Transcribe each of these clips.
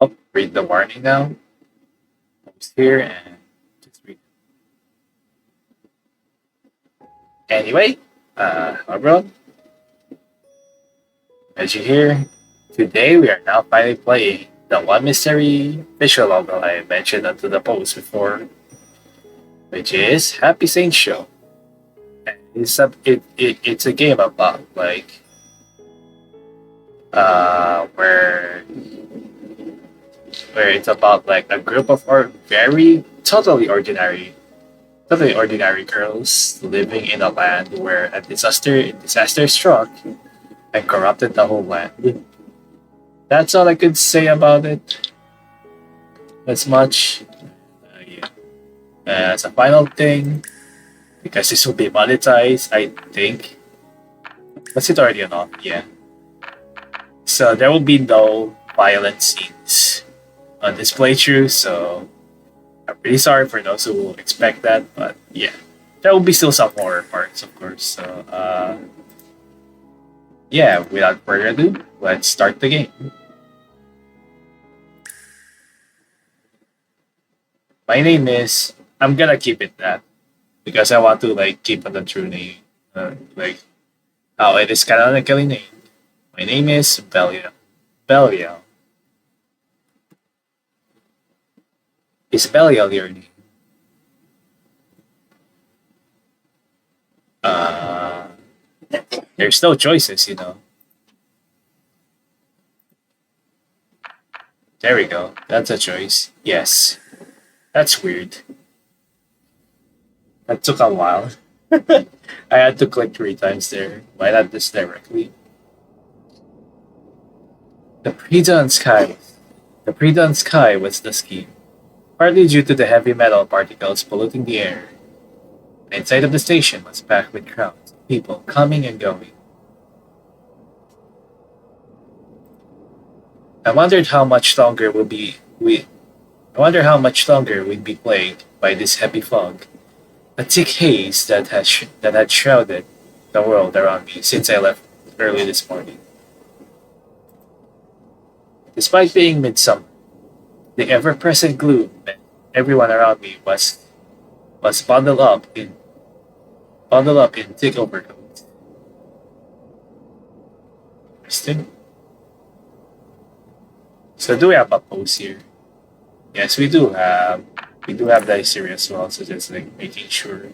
I'll read the warning now. Post here and just read. Anyway, everyone, as you hear, today we are now finally playing the one mystery visual novel I mentioned onto the post before, which is Happy Saint Sheol. It's a game about like where it's about like a group of very totally ordinary girls living in a land where a disaster struck and corrupted the whole land. That's all I could say about it. As much. Yeah. As a final thing, because this will be monetized, I think. Was it already on? Yeah. So there will be no violent scenes on this playthrough, so I'm really sorry for those who will expect that, but yeah. There will be still some horror parts, of course. So, yeah, without further ado, let's start the game. My name is. I'm gonna keep it that because I want to like keep on the true name, like how it is canonically named. My name is Belial. Belial. Is Belial your name? Uh, there's no choices, you know. There we go. That's a choice. Yes. That's weird. That took a while. I had to click 3 times there. Why not this directly? The pre-dawn sky. The pre-dawn sky was the scheme, partly due to the heavy metal particles polluting the air. The inside of the station was packed with crowds of people coming and going. I wondered how much longer would be we. I wonder how much longer we'd be plagued by this heavy fog, a thick haze that had shrouded the world around me since I left early this morning. Despite being midsummer, the ever-present gloom meant everyone around me was bundled up in thick overcoats. Interesting. So do we have a pose here? Yes, we do have the history as well, so just like making sure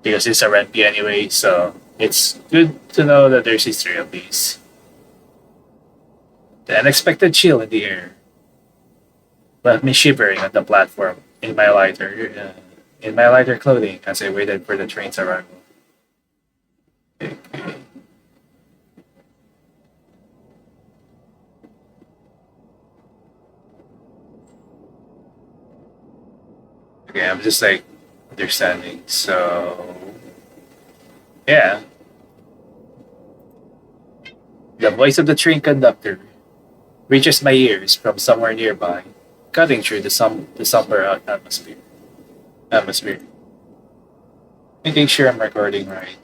because it's a rent anyway, so it's good to know that there's history of these. The unexpected chill in the air left me shivering on the platform in my lighter clothing as I waited for the train's arrival. Okay, okay, I'm just like understanding. So yeah, the voice of the train conductor reaches my ears from somewhere nearby, cutting through the somber atmosphere. Making sure I'm recording right.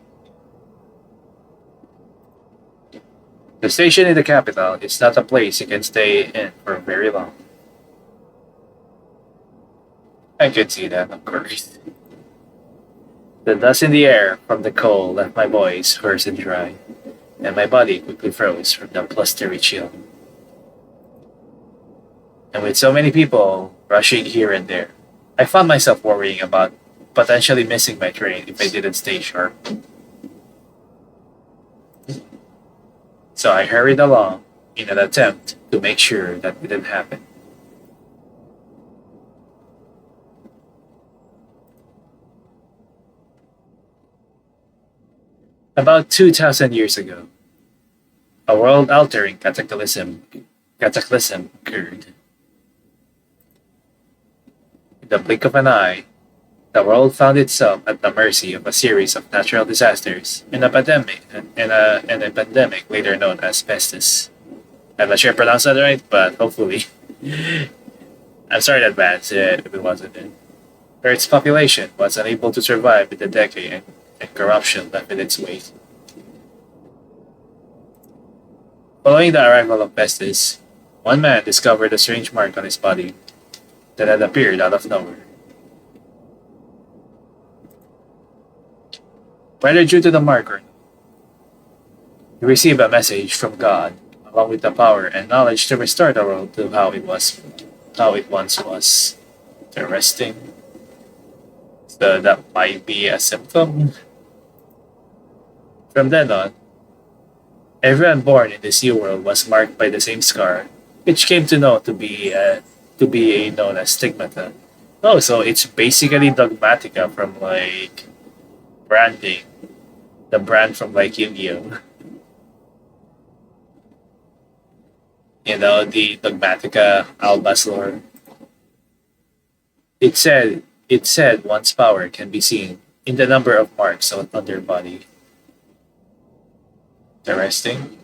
The station in the capital is not a place you can stay in for very long. I can see that, of course. The dust in the air from the coal left my voice hoarse and dry, and my body quickly froze from the blustery chill. And with so many people rushing here and there, I found myself worrying about potentially missing my train if I didn't stay sharp. So I hurried along in an attempt to make sure that didn't happen. About 2,000 years ago, a world-altering cataclysm occurred. In the blink of an eye, the world found itself at the mercy of a series of natural disasters and a pandemic later known as pestis. I'm not sure I pronounced that right, but hopefully. I'm sorry in advance if it wasn't. Earth's population was unable to survive with the decay and corruption left in its wake. Following the arrival of Pestis, one man discovered a strange mark on his body that had appeared out of nowhere. Whether due to the mark or not, he received a message from God, along with the power and knowledge to restore the world to how it once was. Interesting. So that might be a symptom. From then on, everyone born in this new world was marked by the same scar, which came to know to be known as stigmata. Oh, so it's basically dogmatica from like branding, the brand from like Yu-Gi-Oh. You know, the dogmatica Albas lore. It said one's power can be seen in the number of marks on their body. Interesting.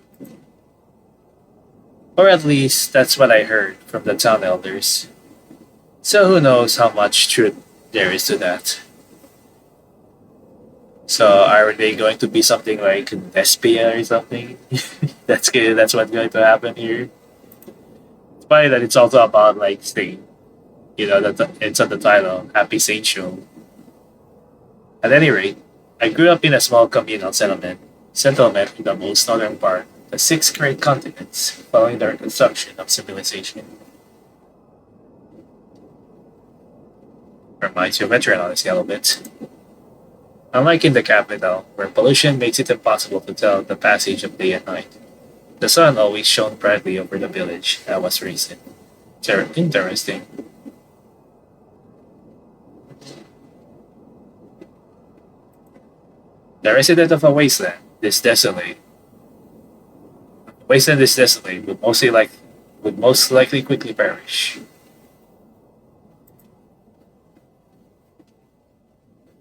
Or at least that's what I heard from the town elders. So who knows how much truth there is to that. So are they going to be something like Despia or something? That's good. That's what's going to happen here. It's funny that it's also about like Sting. You know that it's on the title, Happy Saint Sheol. At any rate, I grew up in a small communal settlement in the most northern part, the six great continents, following the reconstruction of civilization. Reminds you of veteran on a scale a bit. Unlike in the capital, where pollution makes it impossible to tell the passage of day and night, the sun always shone brightly over the village I was raised in. Interesting. The resident of a wasteland, this desolate. Wasteland this desolate would most likely quickly perish.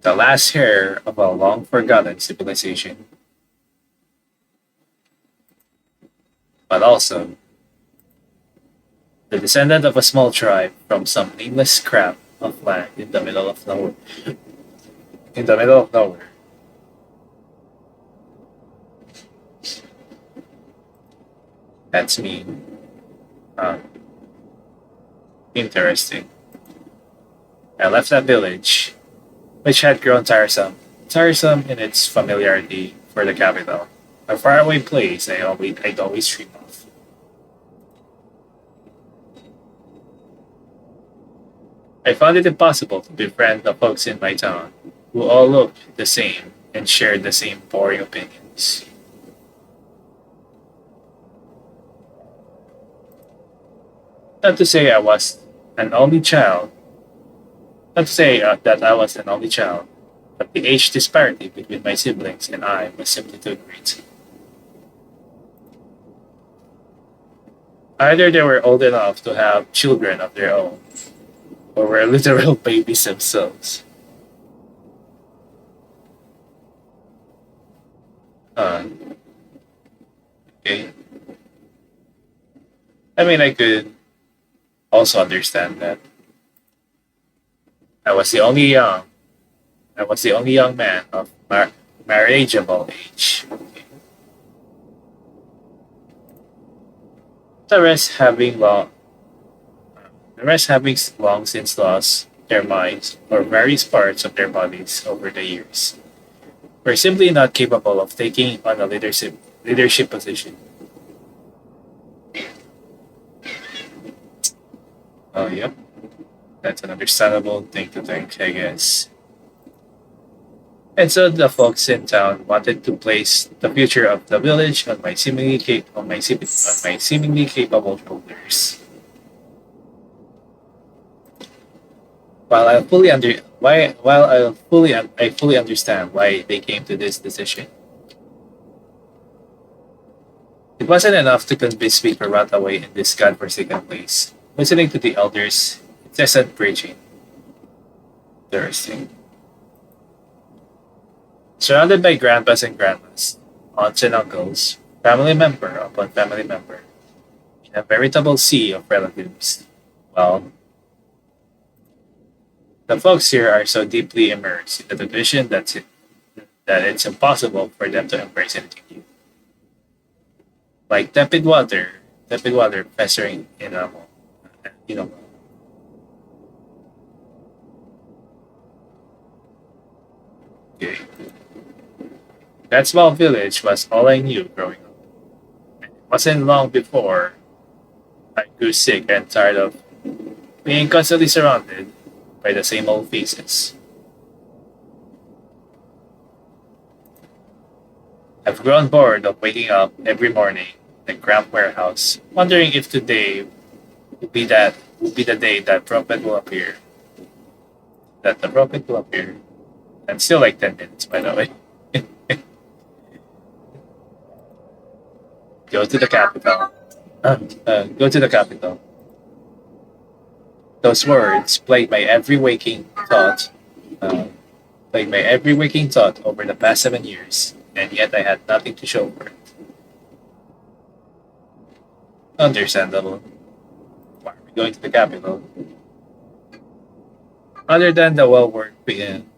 The last hair of a long forgotten civilization. But also the descendant of a small tribe from some nameless scrap of land in the middle of nowhere. In the middle of nowhere. That's me. Interesting. I left that village, which had grown tiresome in its familiarity for the capital, a faraway place I'd always dream of. I found it impossible to befriend the folks in my town, who all looked the same and shared the same boring opinions. Not to say I was an only child. Not to say that I was an only child, but the age disparity between my siblings and I was simply too great. Either they were old enough to have children of their own, or were literal babies themselves. Uh, okay. I mean, I could also understand that. I was the only young. I was the only young man of marriageable age. The rest having long, the rest having long since lost their minds or various parts of their bodies over the years, were simply not capable of taking on a leadership position. Oh, yep. That's an understandable thing to think, I guess. And so the folks in town wanted to place the future of the village on my seemingly capable shoulders. I fully understand why they came to this decision. It wasn't enough to convince me to run away in this godforsaken place. Listening to the elders' incessant preaching. Interesting. Surrounded by grandpas and grandmas, aunts and uncles, family member upon family member, in a veritable sea of relatives. Well, the folks here are so deeply immersed in the tradition that it's impossible for them to embrace anything new. like tepid water festering in a you know. Okay. That small village was all I knew growing up. It wasn't long before I grew sick and tired of being constantly surrounded by the same old faces. I've grown bored of waking up every morning in the cramped warehouse, wondering if today would be the day that prophet will appear. That the prophet will appear. And still like 10 minutes, by the way. Go to the capital. Go to the capital. Those words uh, played my every waking thought over the past 7 years, and yet I had nothing to show for it. Understandable. Why are we going to the capital? Other than the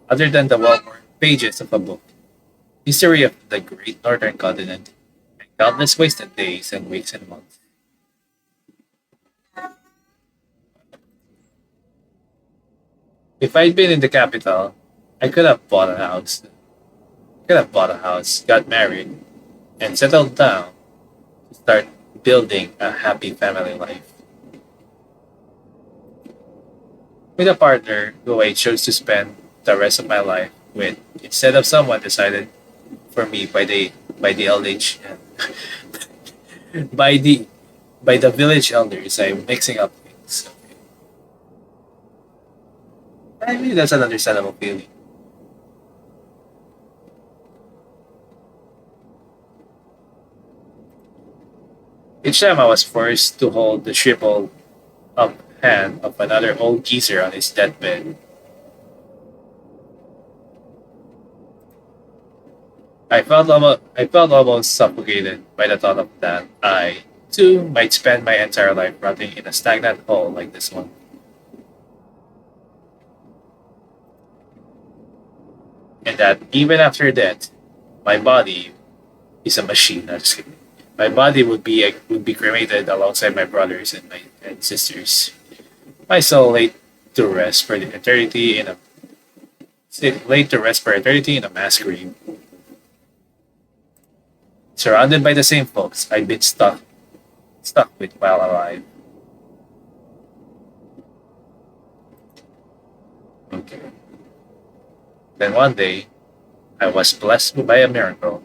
other than the well-worn pages of a book, history of the great northern continent, and countless wasted days and weeks and months. If I'd been in the capital, I could have bought a house. Got married, and settled down to start building a happy family life with a partner who I chose to spend the rest of my life with, instead of someone decided for me by the LH by the by the village elders. I'm mixing up things. I mean that's an understandable feeling. Each time I was forced to hold the shriveled up hand of another old geezer on his deathbed, I felt almost suffocated by the thought of that I, too, might spend my entire life rotting in a stagnant hole like this one. And that even after death, my body is a machine. No, just kidding. My body would be cremated alongside my brothers and my and sisters. My soul laid to rest for eternity in a mass grave, surrounded by the same folks I'd been stuck with while alive. Okay. Then one day, I was blessed by a miracle,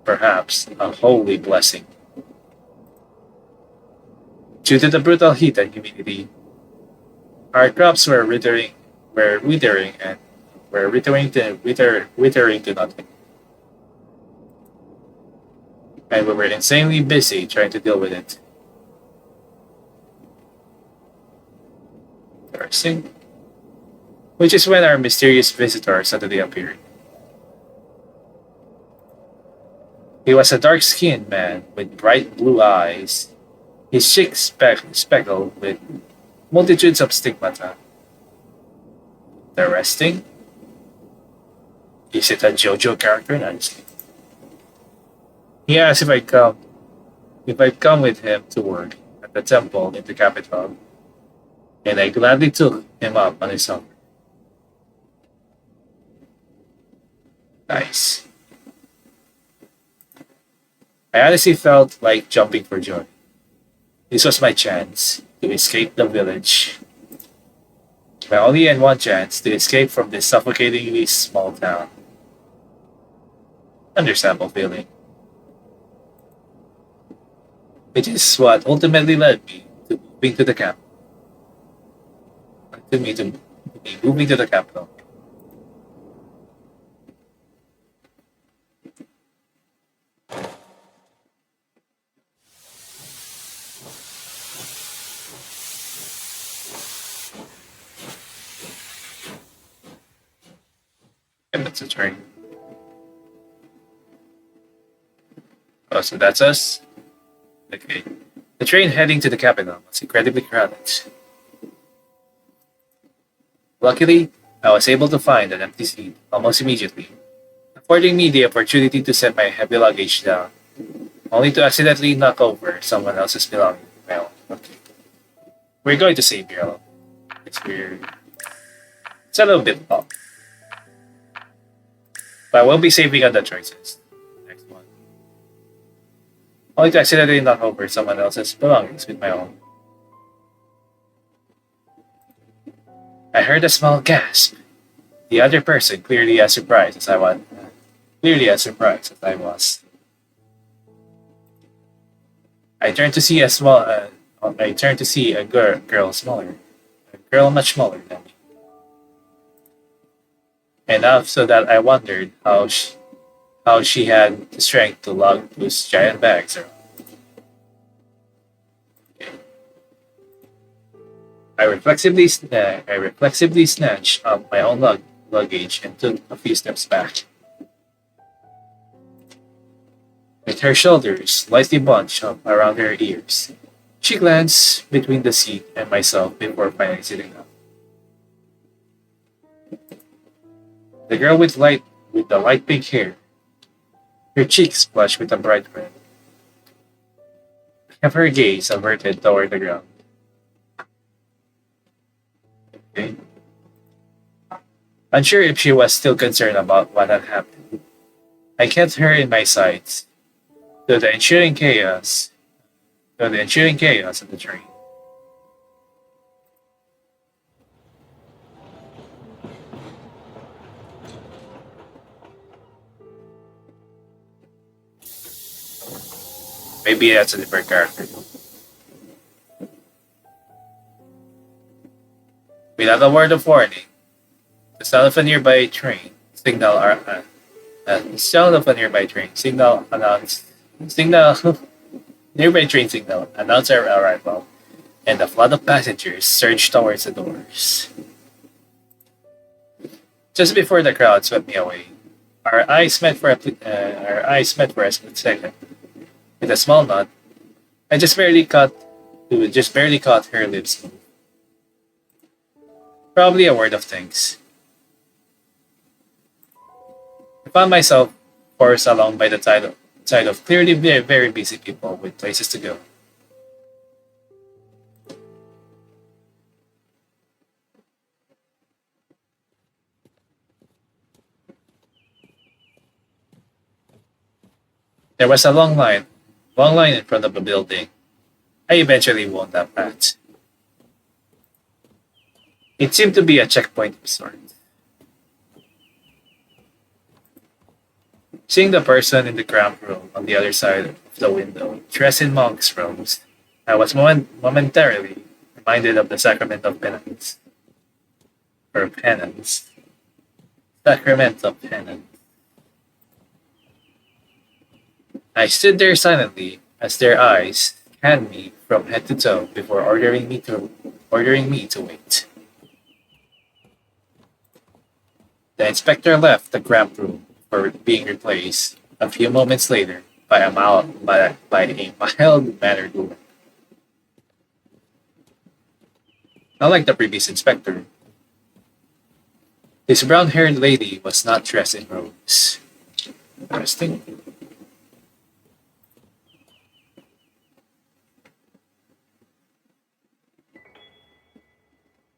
perhaps a holy blessing. Due to the brutal heat and humidity, our crops were withering and withering to nothing, and we were insanely busy trying to deal with it. Interesting. Which is when our mysterious visitor suddenly appeared. He was a dark-skinned man with bright blue eyes, his cheeks speckled with multitudes of stigmata. Interesting. Is it a JoJo character? No, he asked if I'd come with him to work at the temple in the capital, and I gladly took him up on his offer. Nice. I honestly felt like jumping for joy. This was my chance to escape the village. My only and one chance to escape from this suffocatingly small town. Understandable feeling. Which is what ultimately led me to moving to the camp. To me moving to the capital. And that's a train. Oh, so that's us? Okay. The train heading to the capital was incredibly crowded. Luckily, I was able to find an empty seat almost immediately, affording me the opportunity to set my heavy luggage down. only to accidentally knock over someone else's belongings. Well, okay. We're going to save Belial. It's weird. It's a little bit off. But we'll be saving other choices. Next one. Only to accidentally knock over someone else's belongings with my own. I heard a small gasp. The other person clearly as surprised as I was. I turned to see a girl smaller, a girl much smaller than me. Enough so that I wondered how she had the strength to lug those giant bags around. I reflexively snatched up my own luggage and took a few steps back. With her shoulders slightly bunched up around her ears, she glanced between the seat and myself before finally sitting up. The girl with the light pink hair, her cheeks flushed with a bright red, kept her gaze averted toward the ground. Okay. Unsure if she was still concerned about what had happened, I kept her in my sights through the ensuing chaos of the train. Maybe that's a different character. Without a word of warning, the sound of a nearby train signal our the sound of a nearby train signal announced signal nearby train signal announced our arrival, and the flood of passengers surged towards the doors. Just before the crowd swept me away, our eyes met for a split second. With a small nod, I just barely caught her lips move. Probably a word of thanks. I found myself forced along by the side of clearly very, very busy people with places to go. There was a long line in front of a building. I eventually won that path. It seemed to be a checkpoint of sorts. Seeing the person in the cramped room on the other side of the window, dressed in monk's robes, I was momentarily reminded of the sacrament of penance. Or penance. Sacrament of penance. I stood there silently as their eyes scanned me from head to toe before ordering me to wait. The inspector left the cramped room for being replaced a few moments later by a mild mannered woman. Unlike the previous inspector, this brown haired lady was not dressed in robes. Interesting.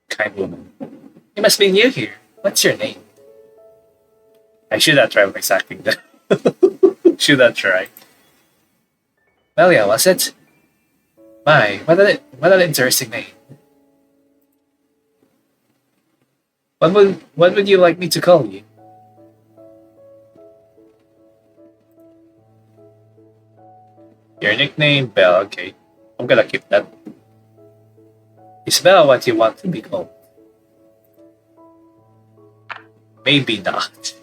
Kind woman. You must be new here. What's your name? I should have tried exactly that. Should have tried. Belial, was it? My, what an interesting name. What would you like me to call you? Your nickname, Bell, okay. I'm gonna keep that. Is Bell what you want to be called? Maybe not.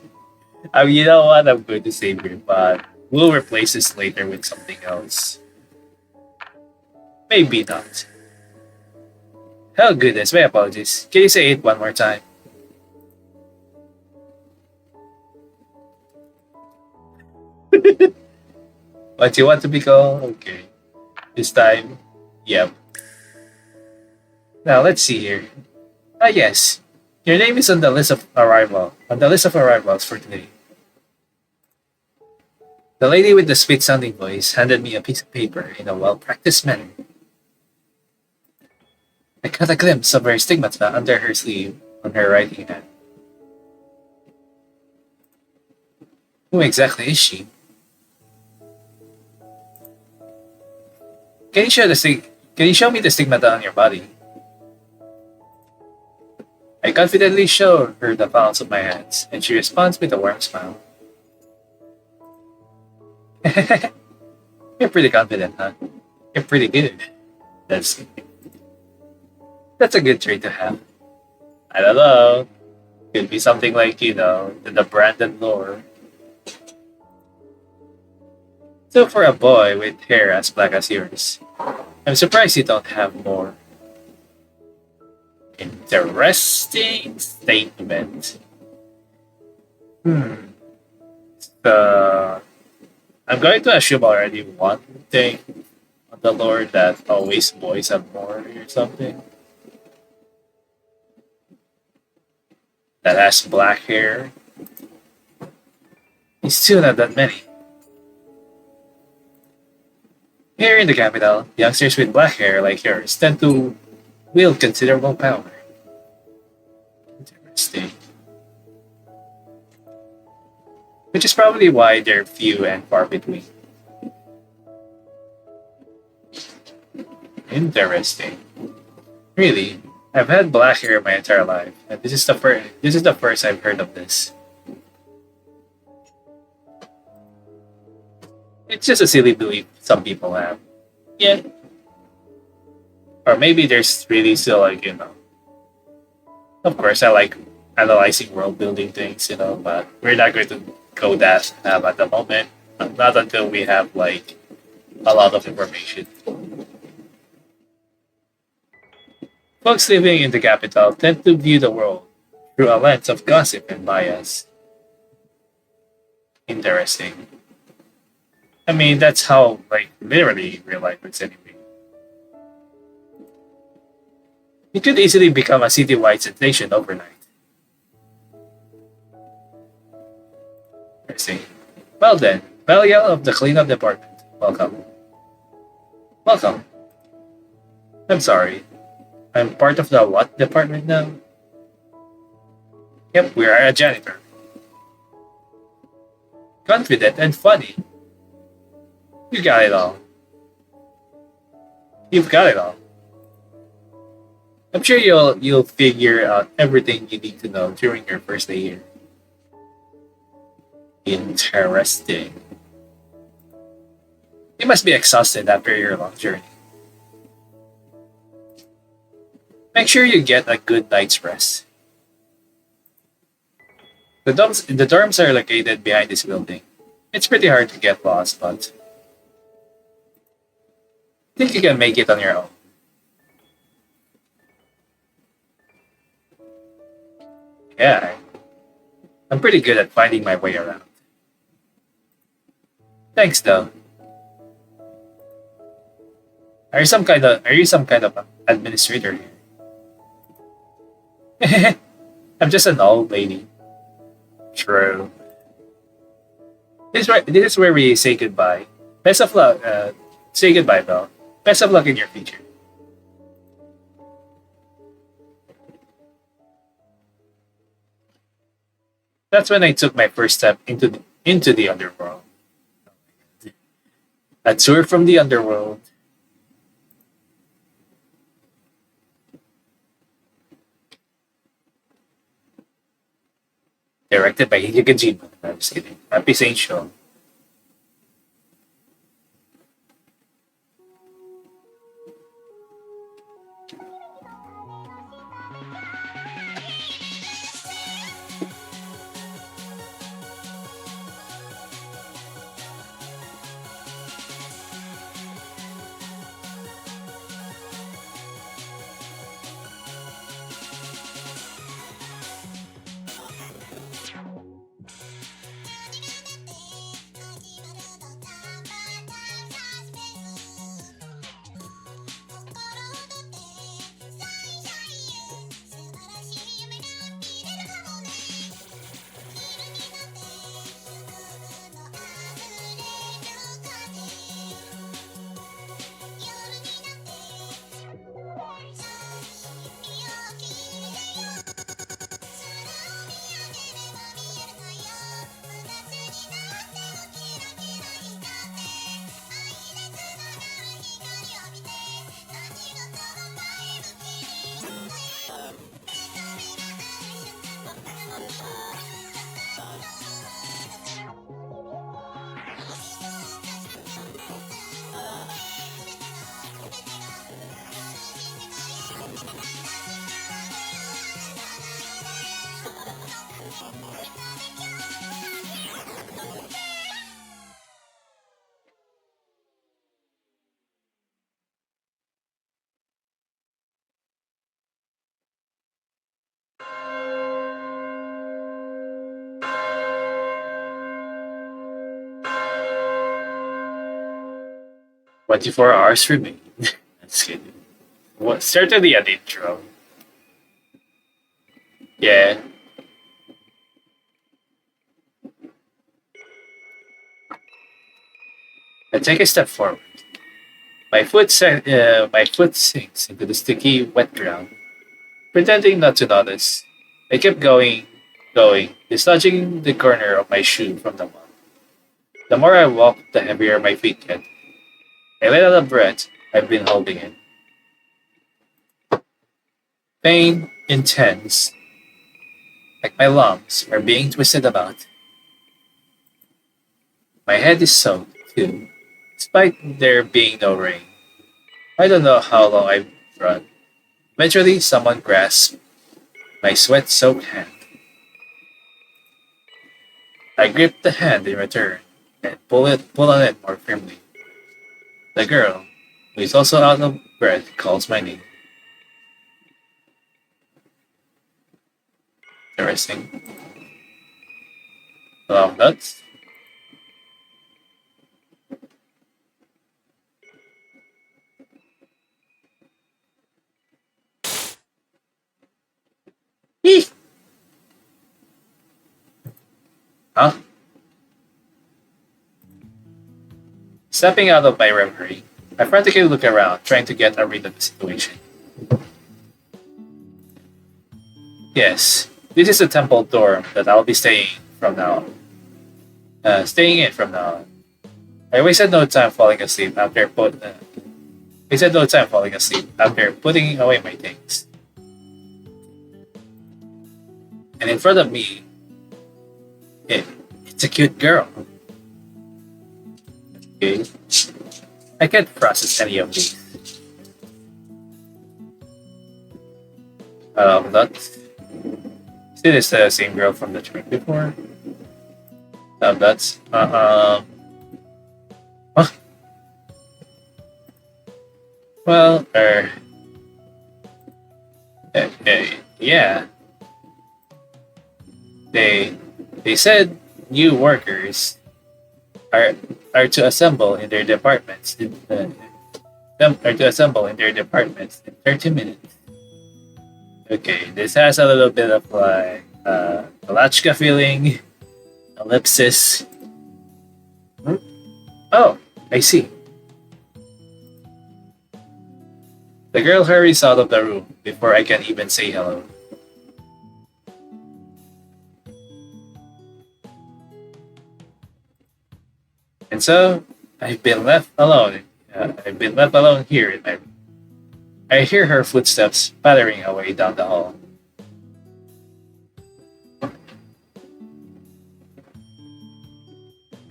I mean, you know what? I'm going to save here, but we'll replace this later with something else. Maybe not. Oh goodness, my apologies. Can you say it one more time? What you want to be called? Okay. This time, yep. Now let's see here. Ah yes, your name is on the list of arrivals for today. The lady with the sweet-sounding voice handed me a piece of paper in a well-practiced manner. I caught a glimpse of her stigmata under her sleeve on her writing hand. Who exactly is she? Can you show me the stigmata on your body? I confidently show her the palms of my hands, and she responds with a warm smile. You're pretty confident, huh? You're pretty good. That's that's a good trait to have. I don't know. Could be something like, the Brandon lore. So for a boy with hair as black as yours, I'm surprised you don't have more. Interesting statement. Hmm. I'm going to assume already one thing on the lore that always boys have more or something. That has black hair. You still not that many. Here in the capital, youngsters with black hair like yours tend to wield considerable power. Interesting. Which is probably why they're few and far between. Interesting. Really, I've had black hair my entire life, and this is the first I've heard of this. It's just a silly belief some people have. Yeah. Or maybe there's really still of course I like analyzing world building things, but we're not going to go that at the moment. Not until we have a lot of information. Folks living in the capital tend to view the world through a lens of gossip and bias. Interesting. I mean, that's how, literally real life is anyway. It could easily become a citywide sensation overnight. Interesting. Well then, Belial of the cleanup department. Welcome. Welcome. I'm sorry. I'm part of the what department now? Yep, we are a janitor. Confident and funny. You got it all. You've got it all. I'm sure you'll figure out everything you need to know during your first day here. Interesting. You must be exhausted after your long journey. Make sure you get a good night's rest. The dorms are located behind this building. It's pretty hard to get lost, but I think you can make it on your own. Yeah, I'm pretty good at finding my way around. Thanks, though. Are you some kind of administrator here? I'm just an old lady. True. This is where we say goodbye. Best of luck. Say goodbye, Belle. Best of luck in your future. That's when I took my first step into the underworld. A tour from the underworld. Directed by Hideo Kojima. I'm just kidding. Happy Saint Sheol. 24 hours remain. That's kidding. What? Certainly an intro. Yeah. I take a step forward. My foot sinks into the sticky, wet ground, pretending not to notice. I kept going, dislodging the corner of my shoe from the mud. The more I walk, the heavier my feet get. I let out a breath I've been holding in. Pain, intense, like my lungs are being twisted about. My head is soaked, too, despite there being no rain. I don't know how long I've run. Eventually, someone grasps my sweat soaked hand. I grip the hand in return and pull on it more firmly. The girl, who is also out of breath, calls my name. Interesting. Love nuts. Eeh! Huh? Stepping out of my reverie, I frantically look around, trying to get a read of the situation. Yes, this is the temple dorm that I'll be staying in from now on. I wasted no time falling asleep after wasted no time falling asleep after putting away my things. And in front of me, it, it's a cute girl. Okay, I can't process any of these. That still is the same girl from the trip before. That's huh? Well, yeah. They they said new workers are are to assemble in their departments. Them are to assemble in their departments in 30 minutes. Okay, this has a little bit of like Kalachka feeling, ellipsis. Hmm? Oh, I see. The girl hurries out of the room before I can even say hello. And so I've been left alone. I've been left alone here in my room. I hear her footsteps pattering away down the hall.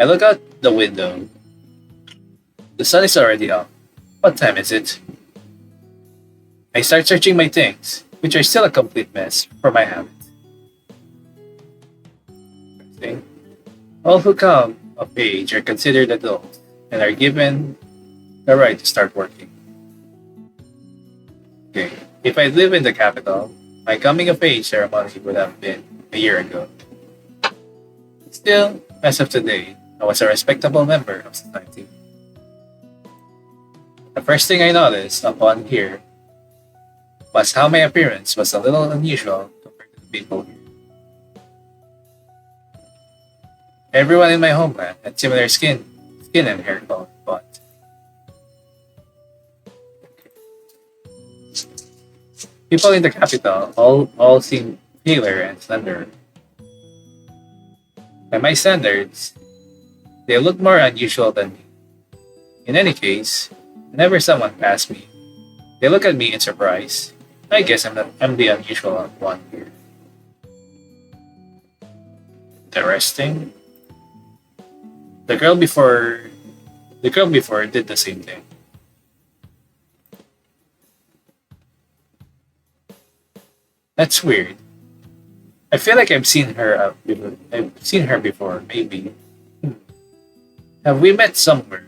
I look out the window. The sun is already up. What time is it? I start searching my things, which are still a complete mess for my habit. See? All who come of age are considered adults and are given the right to start working. Okay. If I live in the capital, my coming of age ceremony would have been a year ago. Still, as of today, I was a respectable member of society. The first thing I noticed upon here was how my appearance was a little unusual compared to the people here. Everyone in my homeland had similar skin and hair color, but people in the capital all seem paler and slender. By my standards, they look more unusual than me. In any case, whenever someone passed me, they look at me in surprise. I guess I'm the unusual one here. Interesting. The girl before the girl before did the same thing. That's weird. I feel like I've seen her. I've seen her before. Maybe. Hmm. Have we met somewhere?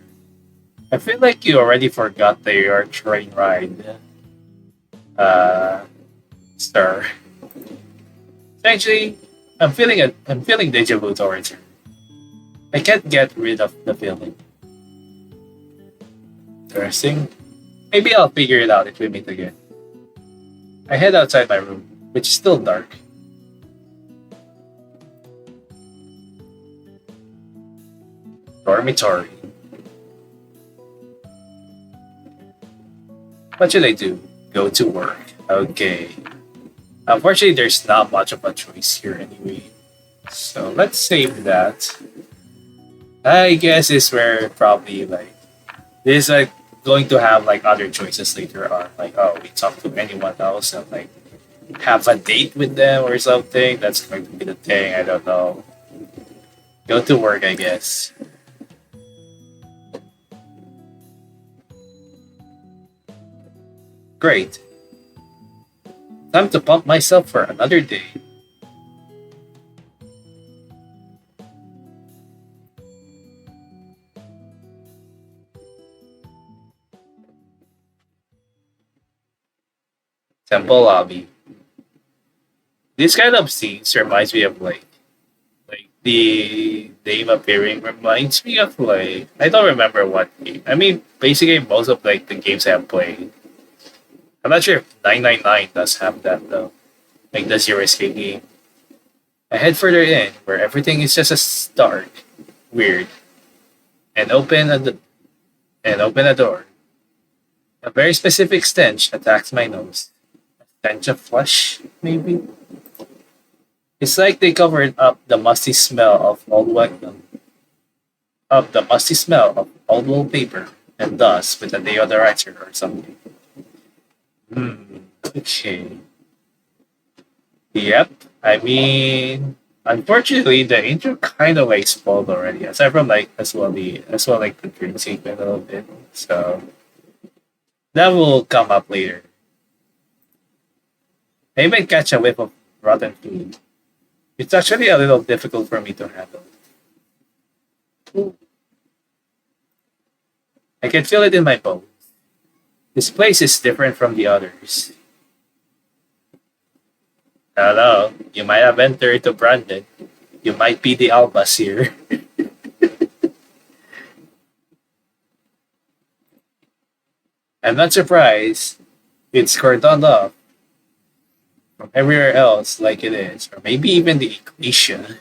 I feel like you already forgot that your train ride. Uh, sir. Actually, I'm feeling deja vu towards her. I can't get rid of the feeling. Interesting. Maybe I'll figure it out if we meet again. I head outside my room, which is still dark. Dormitory. What should I do? Go to work. Okay. Unfortunately, there's not much of a choice here anyway. So let's save that. I guess it's where probably like this is like going to have like other choices later on. Like, oh, we talk to anyone else and like have a date with them or something. That's going to be the thing. I don't know. Go to work, I guess. Great. Time to pump myself for another day. Temple lobby. This kind of scenes reminds me of like the name appearing reminds me of like I don't remember what game. I mean basically most of like the games I've played. I'm not sure if 999 does have that though. Like the zero escape game. I head further in where everything is just as dark, weird, and open a door. A very specific stench attacks my nose. A stench of flesh, maybe? It's like they covered up the musty smell of old wallpaper and dust with a deodorizer or something. Hmm. Okay. Yep. I mean, unfortunately, the intro kind of like spoiled already. Aside from like as well like the dream sequence a little bit. So that will come up later. I even catch a whiff of rotten food. It's actually a little difficult for me to handle. I can feel it in my bones. This place is different from the others. Hello, you might have entered to Brandon. You might be the Albas here. I'm not surprised. It's cordoned off from everywhere else like it is, or maybe even the Ecclesia.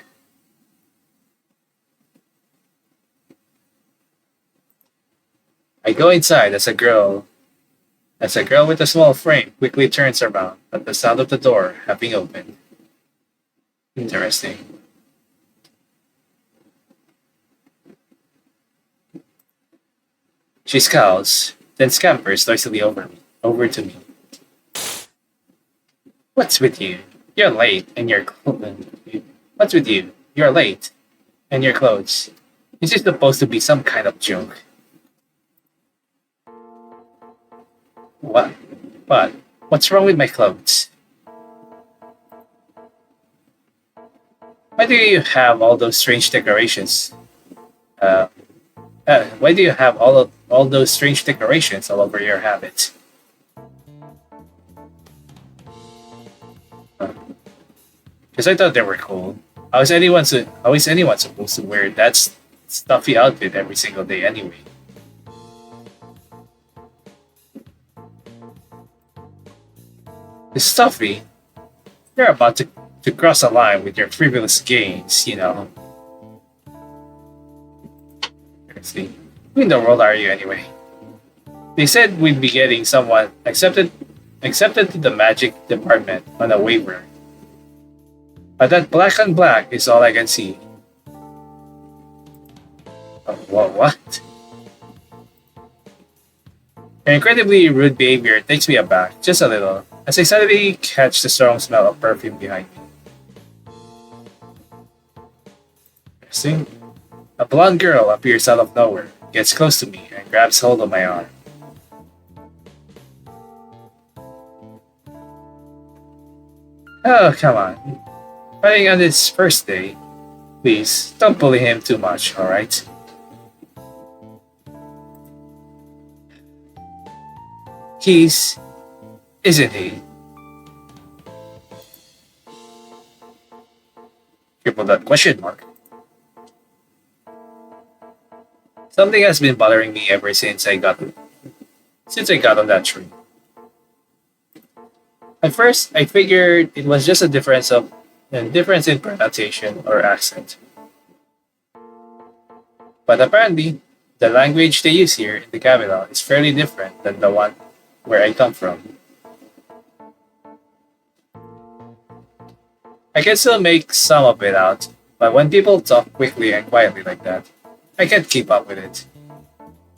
I go inside as a girl with a small frame quickly turns around at the sound of the door having opened. Interesting. She scowls, then scampers noisily over to me. What's with you? You're late and your clothes. What's with you? You're late and your clothes. Is this supposed to be some kind of joke? What? What? What's wrong with my clothes? Why do you have all those strange decorations? Uh, why do you have all those strange decorations all over your habit? Because I thought they were cool. How is anyone supposed to wear that stuffy outfit every single day anyway? It's stuffy. You're about to cross a line with your frivolous gains, you know. Seriously. Who in the world are you anyway? They said we'd be getting someone accepted to the magic department on a waiver. But that black on black is all I can see. What? Your incredibly rude behavior takes me aback, just a little, as I suddenly catch the strong smell of perfume behind me. Interesting. A blonde girl appears out of nowhere, gets close to me, and grabs hold of my arm. Oh, come on. Running on his first day, please don't bully him too much, alright? He's, isn't he? Triple dot question mark. Something has been bothering me ever since I got on that tree. At first, I figured it was just a difference in pronunciation or accent. But apparently, the language they use here in the capital is fairly different than the one where I come from. I can still make some of it out, but when people talk quickly and quietly like that, I can't keep up with it.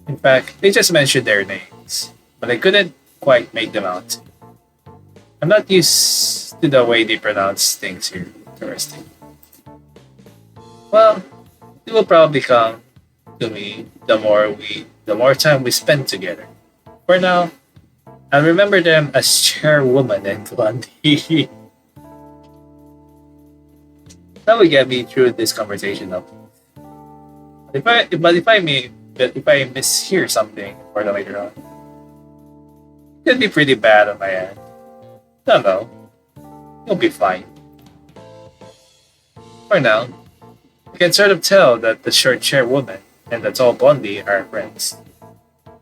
In fact, they just mentioned their names, but I couldn't quite make them out. I'm not used to the way they pronounce things here. Interesting. Well, it will probably come to me the more time we spend together. For now, I'll remember them as chairwoman and Blondie. That will get me through this conversation though. If I mishear something for the later on, it'll be pretty bad on my end. No, no, you'll be fine. For now, you can sort of tell that the short chairwoman and the tall blondie are friends.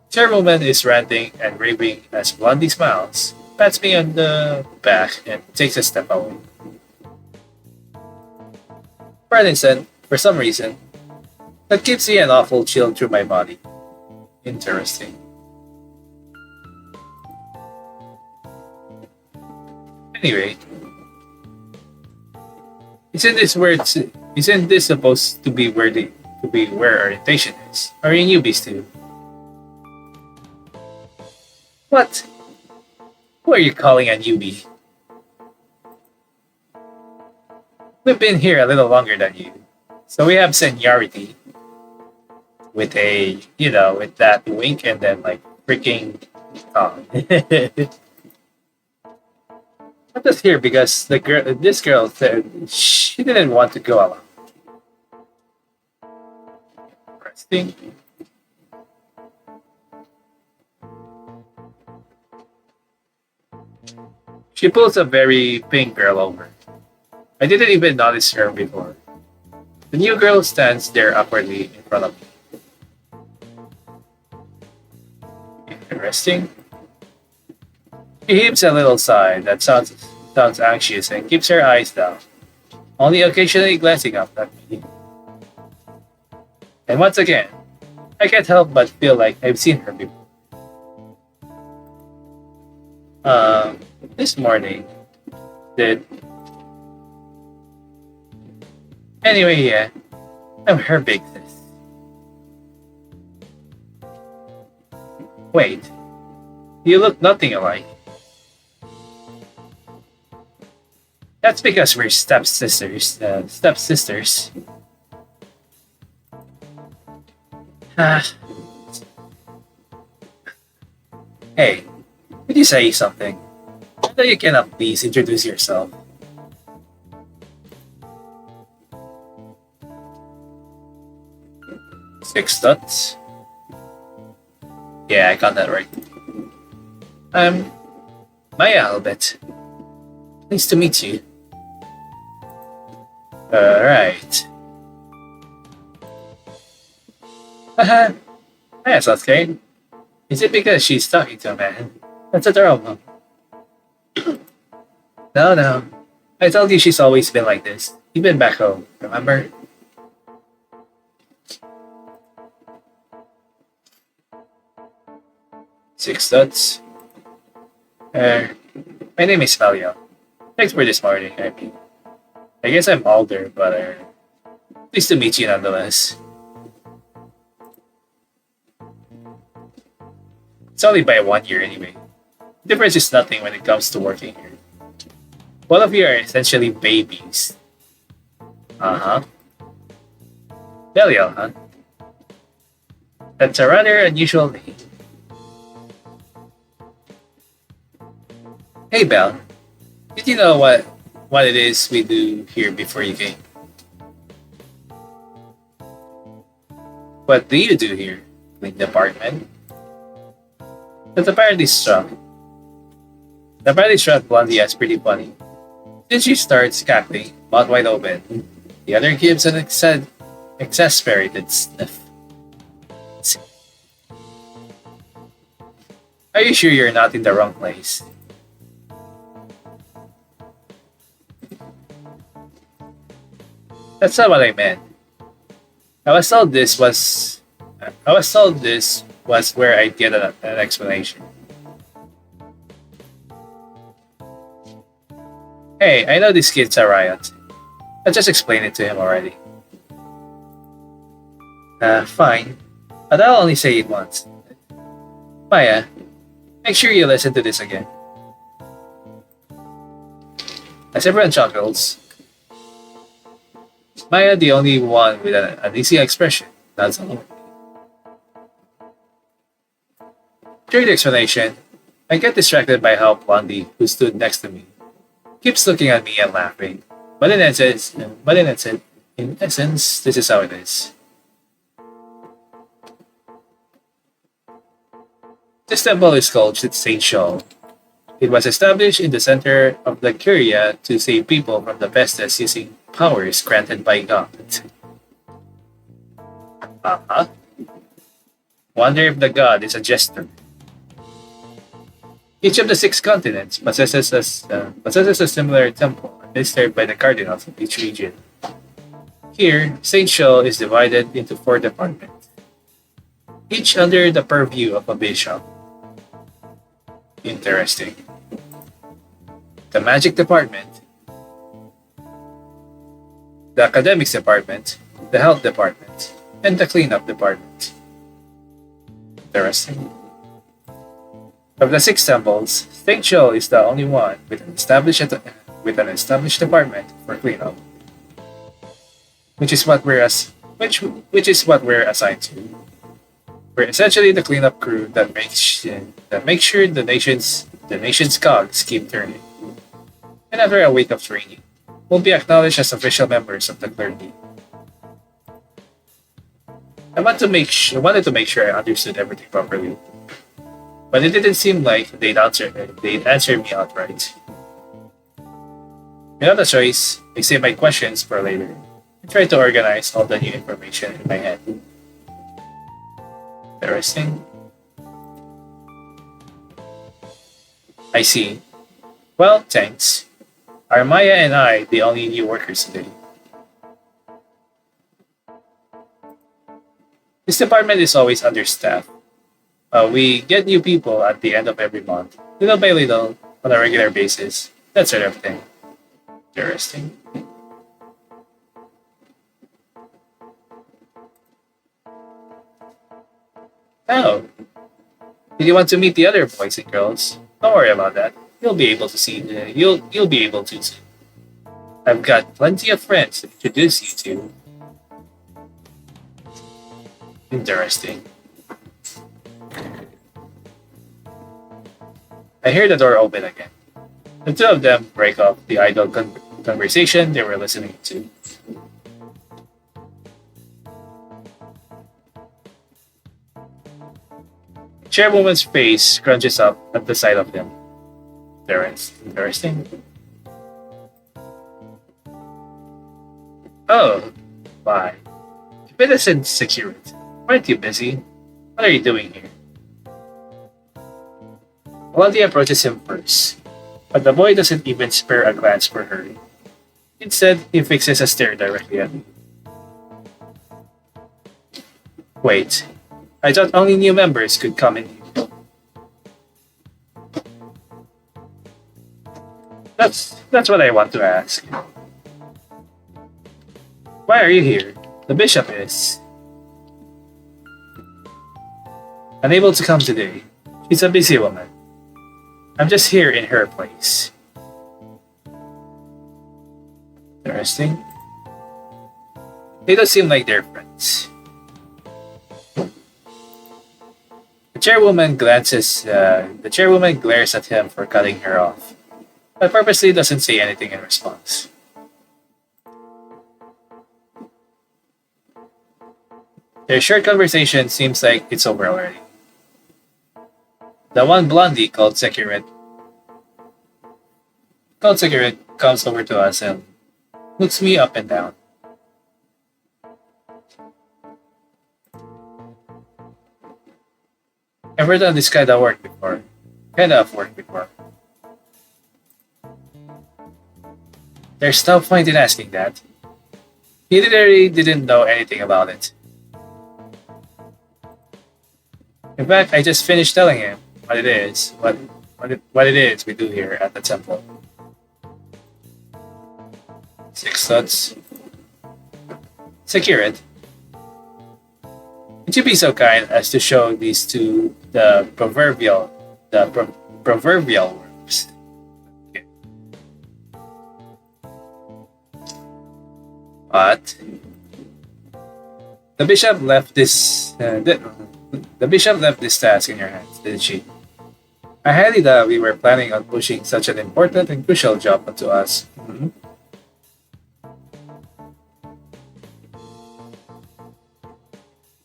Chairwoman is ranting and raving as Blondie smiles, pats me on the back, and takes a step away. For an instant, for some reason, that gives me an awful chill through my body. Interesting. Anyway, isn't this supposed to be where orientation is? Or in newbies too? What? Who are you calling a newbie? We've been here a little longer than you, so we have seniority. With with that wink and then like freaking tongue. I'm just here because this girl said she didn't want to go along. Interesting. She pulls a very pink girl over. I didn't even notice her before. The new girl stands there awkwardly in front of me. Interesting. She heaves a little sigh that sounds anxious and keeps her eyes down, only occasionally glancing up at me. And once again, I can't help but feel like I've seen her before. This morning, did. Anyway, yeah, I'm her big sis. Wait, you look nothing alike. That's because we're stepsisters. Stepsisters. Ah. Hey, could you say something? I know you cannot please introduce yourself. Six dots. Yeah, I got that right. Maya Albert. Nice to meet you. Alright. Haha. Maya Sasuke. Is it because she's talking to a man? That's adorable. No, no. I told you she's always been like this. Even back home, remember? Six dots. My name is Belial. Thanks for this morning, I guess I'm older, but nice to meet you nonetheless. It's only by 1 year anyway. The difference is nothing when it comes to working here. All of you are essentially babies. Uh-huh. Belial, huh? That's a rather unusual name. Hey Belle, did you know what it is we do here before you came. What do you do here? Clean the apartment? That apparently struck Blondie as pretty funny. Then she starts cackling, mouth wide open. The other gives an exasperated sniff. Are you sure you're not in the wrong place? That's not what I meant. I was told this was where I'd get an explanation. Hey, I know this kid's a riot. I just explained it to him already. Fine. But I'll only say it once. Maya, make sure you listen to this again. As everyone chuckles, Maya the only one with an easy expression. That's all. During the explanation, I get distracted by how Blondie, who stood next to me, keeps looking at me and laughing. But in essence, this is how it is. This temple is called Saint Sheol. It was established in the center of the Curia to save people from the pestes using powers granted by God. Uh-huh. Wonder if the god is a jester. Each of the 6 continents possesses a similar temple administered by the cardinals of each region. Here, Saint Sheol is divided into 4 departments, each under the purview of a bishop. Interesting. The magic department, the academics department, the health department, and the cleanup department. Interesting. Of the 6 temples, Saint Sheol is the only one with an established department for cleanup, which is what we're assigned to. We're essentially the cleanup crew that makes sure the nation's cogs keep turning. And after a week of training, we'll be acknowledged as official members of the clergy. I wanted to make sure I understood everything properly, but it didn't seem like they'd answer me outright. Without a choice, I save my questions for later and try to organize all the new information in my head. Interesting. I see. Well, thanks. Are Maya and I the only new workers today? This department is always understaffed. We get new people at the end of every month, little by little, on a regular basis, that sort of thing. Interesting. Oh, did you want to meet the other boys and girls? Don't worry about that. You'll be able to you'll be able to soon. I've got plenty of friends to introduce you to. Interesting. I hear the door open again. The 2 of them break up the idle conversation they were listening to. Chairwoman's face scrunches up at the sight of them. Interesting. Oh, why? If it isn't security, aren't you busy? What are you doing here? Blondie approaches him first, but the boy doesn't even spare a glance for her. Instead, he fixes a stare directly at me. Wait, I thought only new members could come in here. That's what I want to ask. Why are you here? The bishop is unable to come today. She's a busy woman. I'm just here in her place. Interesting. They don't seem like they're friends. The chairwoman glares at him for cutting her off. but purposely doesn't say anything in response. Their short conversation seems like it's over already. The one blondie called Security comes over to us and looks me up and down. Ever done this kind of work before? There's no point in asking that. He literally didn't know anything about it. In fact, I just finished telling him what it is, what it is we do here at the temple. 6 thoughts. Secure it. Would you be so kind as to show these two the proverbial works? Okay. But the bishop left this task in your hands, didn't she? I highly doubt we were planning on pushing such an important and crucial job onto us.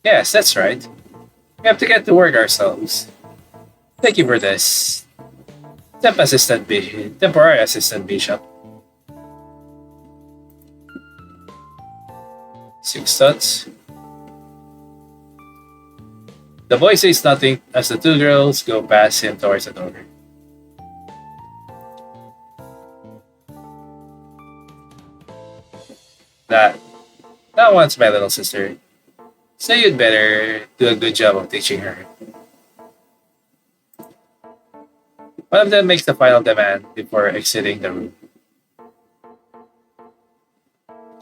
Yes, that's right. We have to get to work ourselves. Thank you for this. Temporary assistant bishop. 6 thoughts. The boy says nothing as the two girls go past him towards the door. That one's my little sister. So you'd better do a good job of teaching her. One of them makes the final demand before exiting the room.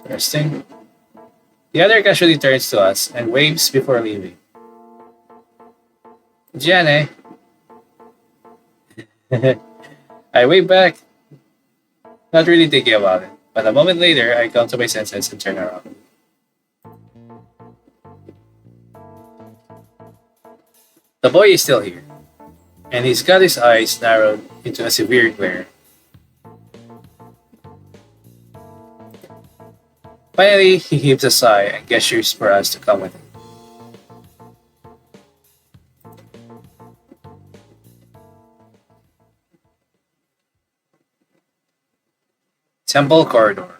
Interesting. The other casually turns to us and waves before leaving. Jane. I wave back, not really thinking about it, but a moment later I come to my senses and turn around. The boy is still here, and he's got his eyes narrowed into a severe glare. Finally, he heaves a sigh and gestures for us to come with him. Temple corridor.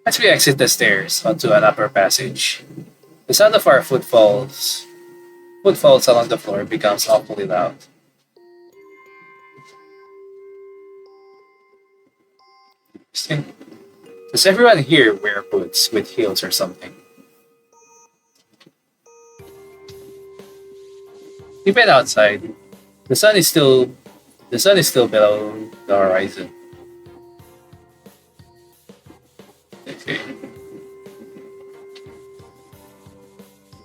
As we exit the stairs onto an upper passage, the sound of our footfalls along the floor becomes awfully loud. Does everyone here wear boots with heels or something? Even outside, the sun is still below the horizon. Okay.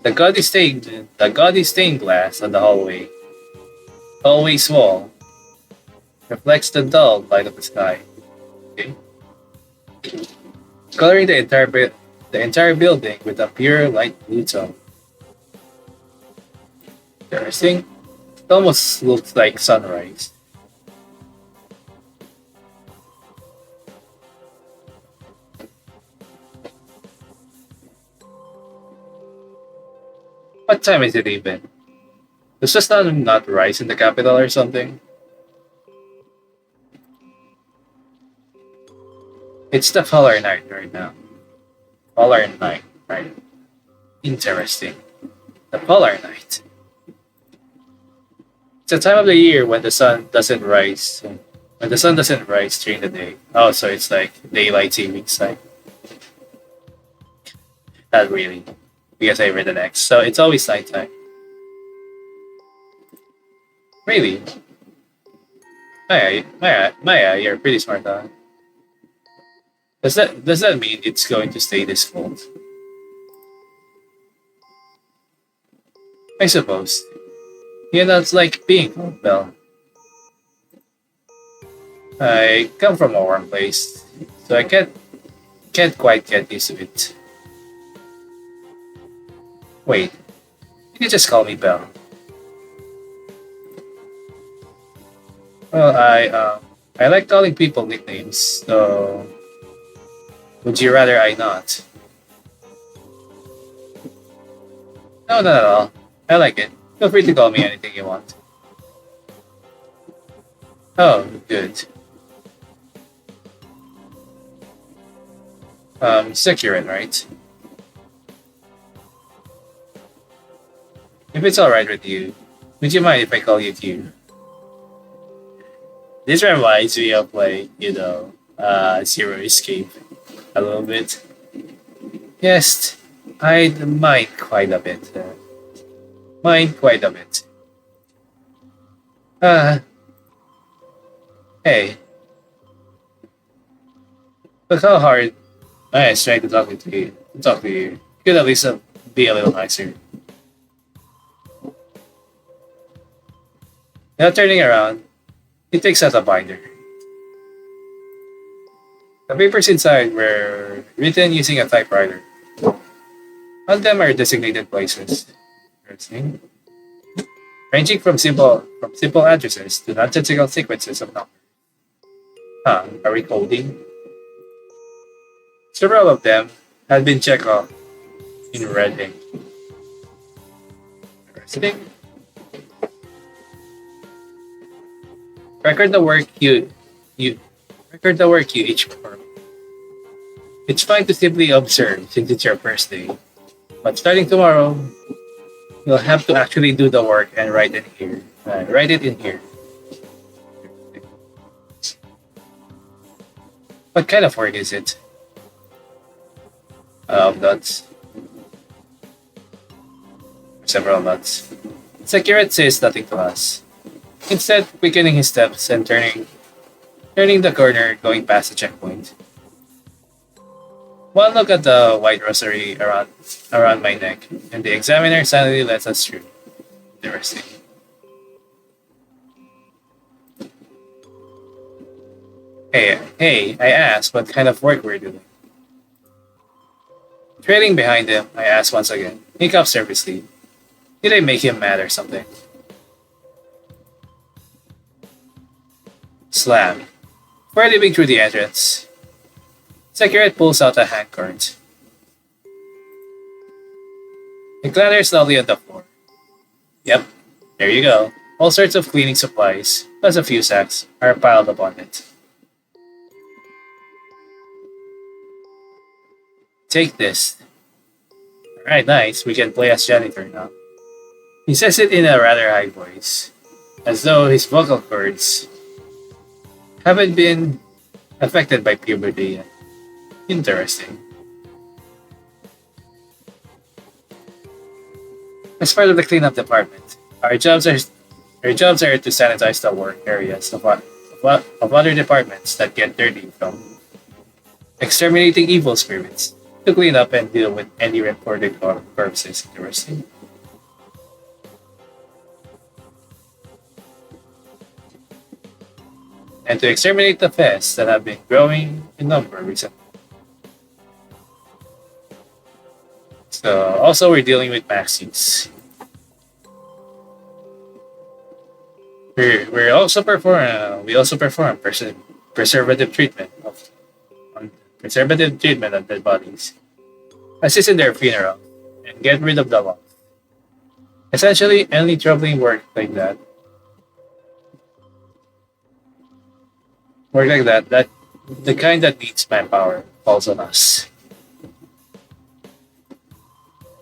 The gaudy stained glass on the hallway's wall reflects the dull light of the sky. Okay. Coloring the entire building with a pure light blue tone. Interesting. It almost looks like sunrise. What time is it even? Does the sun not rise in the capital or something? It's the polar night right now. Polar night, right? Interesting. The polar night. It's a time of the year when the sun doesn't rise. When the sun doesn't rise during the day. Oh, so it's like daylight savings time. Not really, because I read the next. So it's always nighttime. Really? Maya, you're pretty smart, huh? Does that mean it's going to stay this cold? I suppose. You know, it's like being cold, Belle. I come from a warm place, so I can't quite get used to it. Wait, you can just call me Belle. Well, I like calling people nicknames, so would you rather I not? No, not at all. I like it. Feel free to call me anything you want. Oh, good. Securin, right? If it's alright with you, would you mind if I call you Q? This reminds me of like, Zero Escape a little bit. Yes, I'd mind quite a bit. Mind quite a bit. Uh, hey, look how hard I was trying to talk to you. Talk to you. You could at least be a little nicer. Now turning around, he takes out a binder. The papers inside were written using a typewriter. On them are designated places. Interesting. Ranging from simple addresses to nonsensical sequences of numbers. Huh, are we coding? Several of them had been checked off in red ink. Interesting. Record the work you record the work you each perform. It's fine to simply observe since it's your first day. But starting tomorrow, you'll have to actually do the work and write it here. Write it in here. What kind of work is it? Nuts. Several nuts. Security says nothing to us. Instead, quickening his steps and turning the corner, going past the checkpoint. One look at the white rosary around my neck, and the examiner suddenly lets us through. Interesting. Hey, I asked what kind of work we're doing. Trailing behind him, I asked once again. He coughs nervously. Did I make him mad or something? Slam. We're leaving through the entrance. Security pulls out a handcart. He clatters slowly on the floor. Yep, there you go. All sorts of cleaning supplies, plus a few sacks, are piled up on it. Take this. Alright, nice. We can play as janitor now. He says it in a rather high voice, as though his vocal cords haven't been affected by puberty yet. Interesting. As part of the cleanup department, our jobs are to sanitize the work areas of other departments that get dirty from exterminating evil spirits, to clean up and deal with any reported corpses. Interesting. And to exterminate the pests that have been growing in number recently. So also we're dealing with maxis. We also perform preservative treatment of dead bodies, assist in their funeral, and get rid of the loss. Essentially, any troubling that the kind that needs manpower falls on us.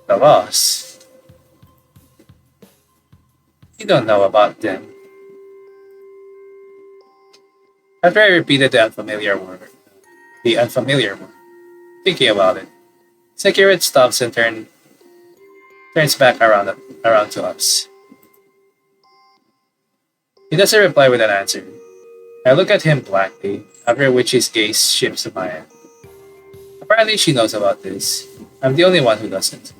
The loss. You don't know about them. After I repeated the unfamiliar word, thinking about it, Security stops and turns back around to us. He doesn't reply with an answer. I look at him blankly, after which his gaze shifts to mine. Apparently she knows about this. I'm the only one who doesn't.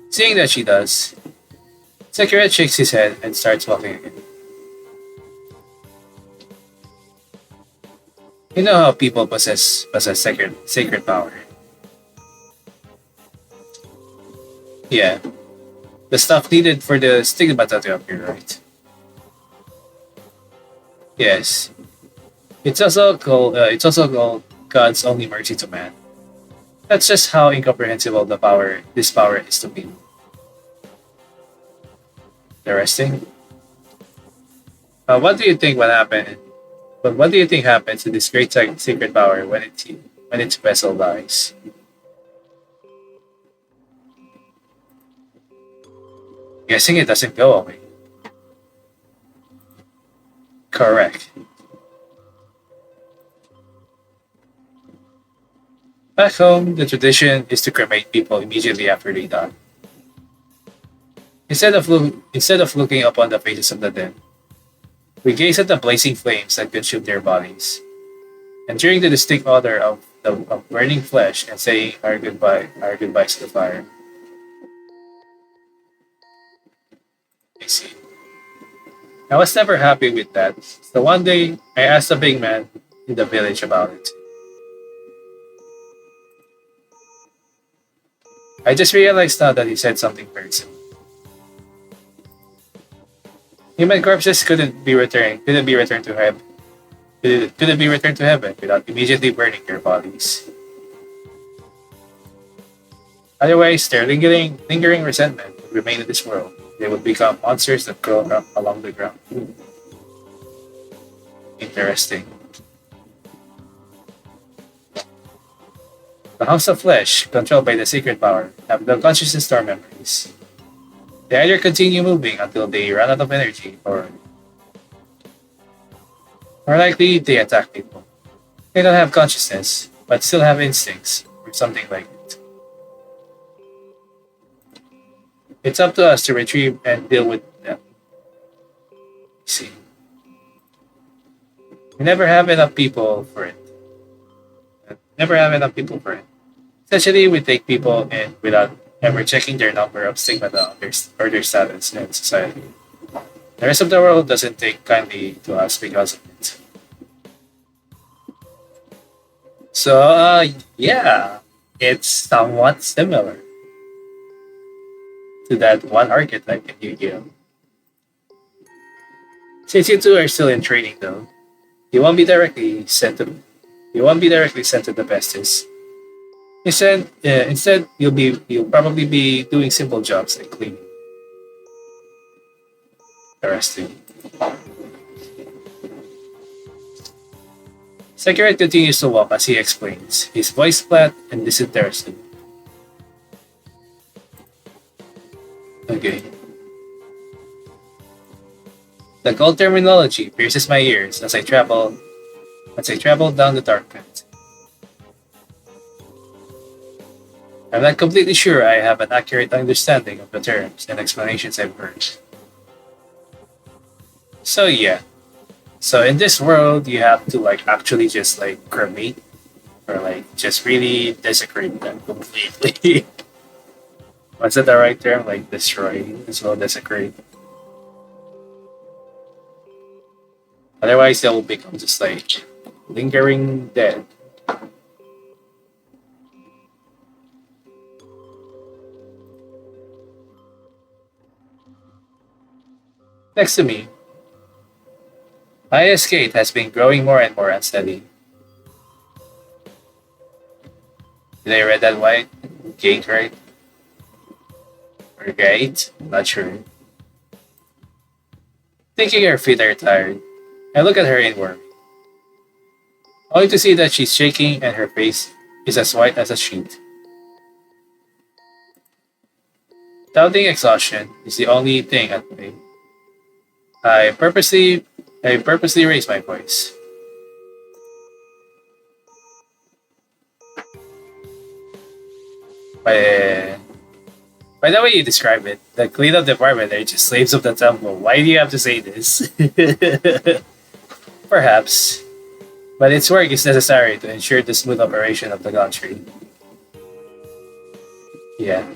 Seeing that she does, Security shakes his head and starts walking again. You know how people possess sacred power. Yeah. The stuff needed for the stigmata to appear, right? Yes. It's also called God's only mercy to man. That's just how incomprehensible this power is to me. Interesting. What do you think what happened? But what do you think happens to this great secret power when its vessel dies? Guessing it doesn't go away. Correct. Back home, the tradition is to cremate people immediately after they die. Instead of looking upon the faces of the dead, we gaze at the blazing flames that consume their bodies, enduring the distinct odor of burning flesh and saying our goodbyes to the fire. I see. I was never happy with that. So one day, I asked a big man in the village about it. I just realized now that he said something very simple. Human corpses couldn't be returned to heaven. Couldn't be returned to heaven without immediately burning their bodies. Otherwise, their lingering resentment would remain in this world. They would become monsters that crawl up along the ground. Interesting. The House of Flesh, controlled by the secret power, have no consciousness nor memories. They either continue moving until they run out of energy, or more likely they attack people. They don't have consciousness, but still have instincts, or something like it. It's up to us to retrieve and deal with them. See. We never have enough people for it. Never have enough people for it. Essentially, we take people in without ever checking their number of stigmata or their status in society. The rest of the world doesn't take kindly to us because of it. So, yeah, it's somewhat similar to that one archetype in Yu-Gi-Oh! Since you two are still in training, though, you won't be directly sent to you won't be directly sent to the Pestis. Instead, you'll probably be doing simple jobs like cleaning. Interesting. Sekiret continues to walk as he explains, his voice flat and disinterested. Okay. The cold terminology pierces my ears as I travel down the dark path. I'm not completely sure I have an accurate understanding of the terms and explanations I've heard. So yeah. So in this world you have to actually just cremate or just really desecrate them completely. What's that the right term? Destroy as well desecrate. Otherwise they will become just lingering dead. Next to me, my gate has been growing more and more unsteady. Did I read that white gate right? Or gate? Not sure. Thinking her feet are tired, I look at her in worry, only to see that she's shaking and her face is as white as a sheet. Doubting exhaustion is the only thing at play. I purposely raise my voice. By, by the way you describe it, the cleanup department are just slaves of the temple. Why do you have to say this? Perhaps. But its work is necessary to ensure the smooth operation of the country. Yeah.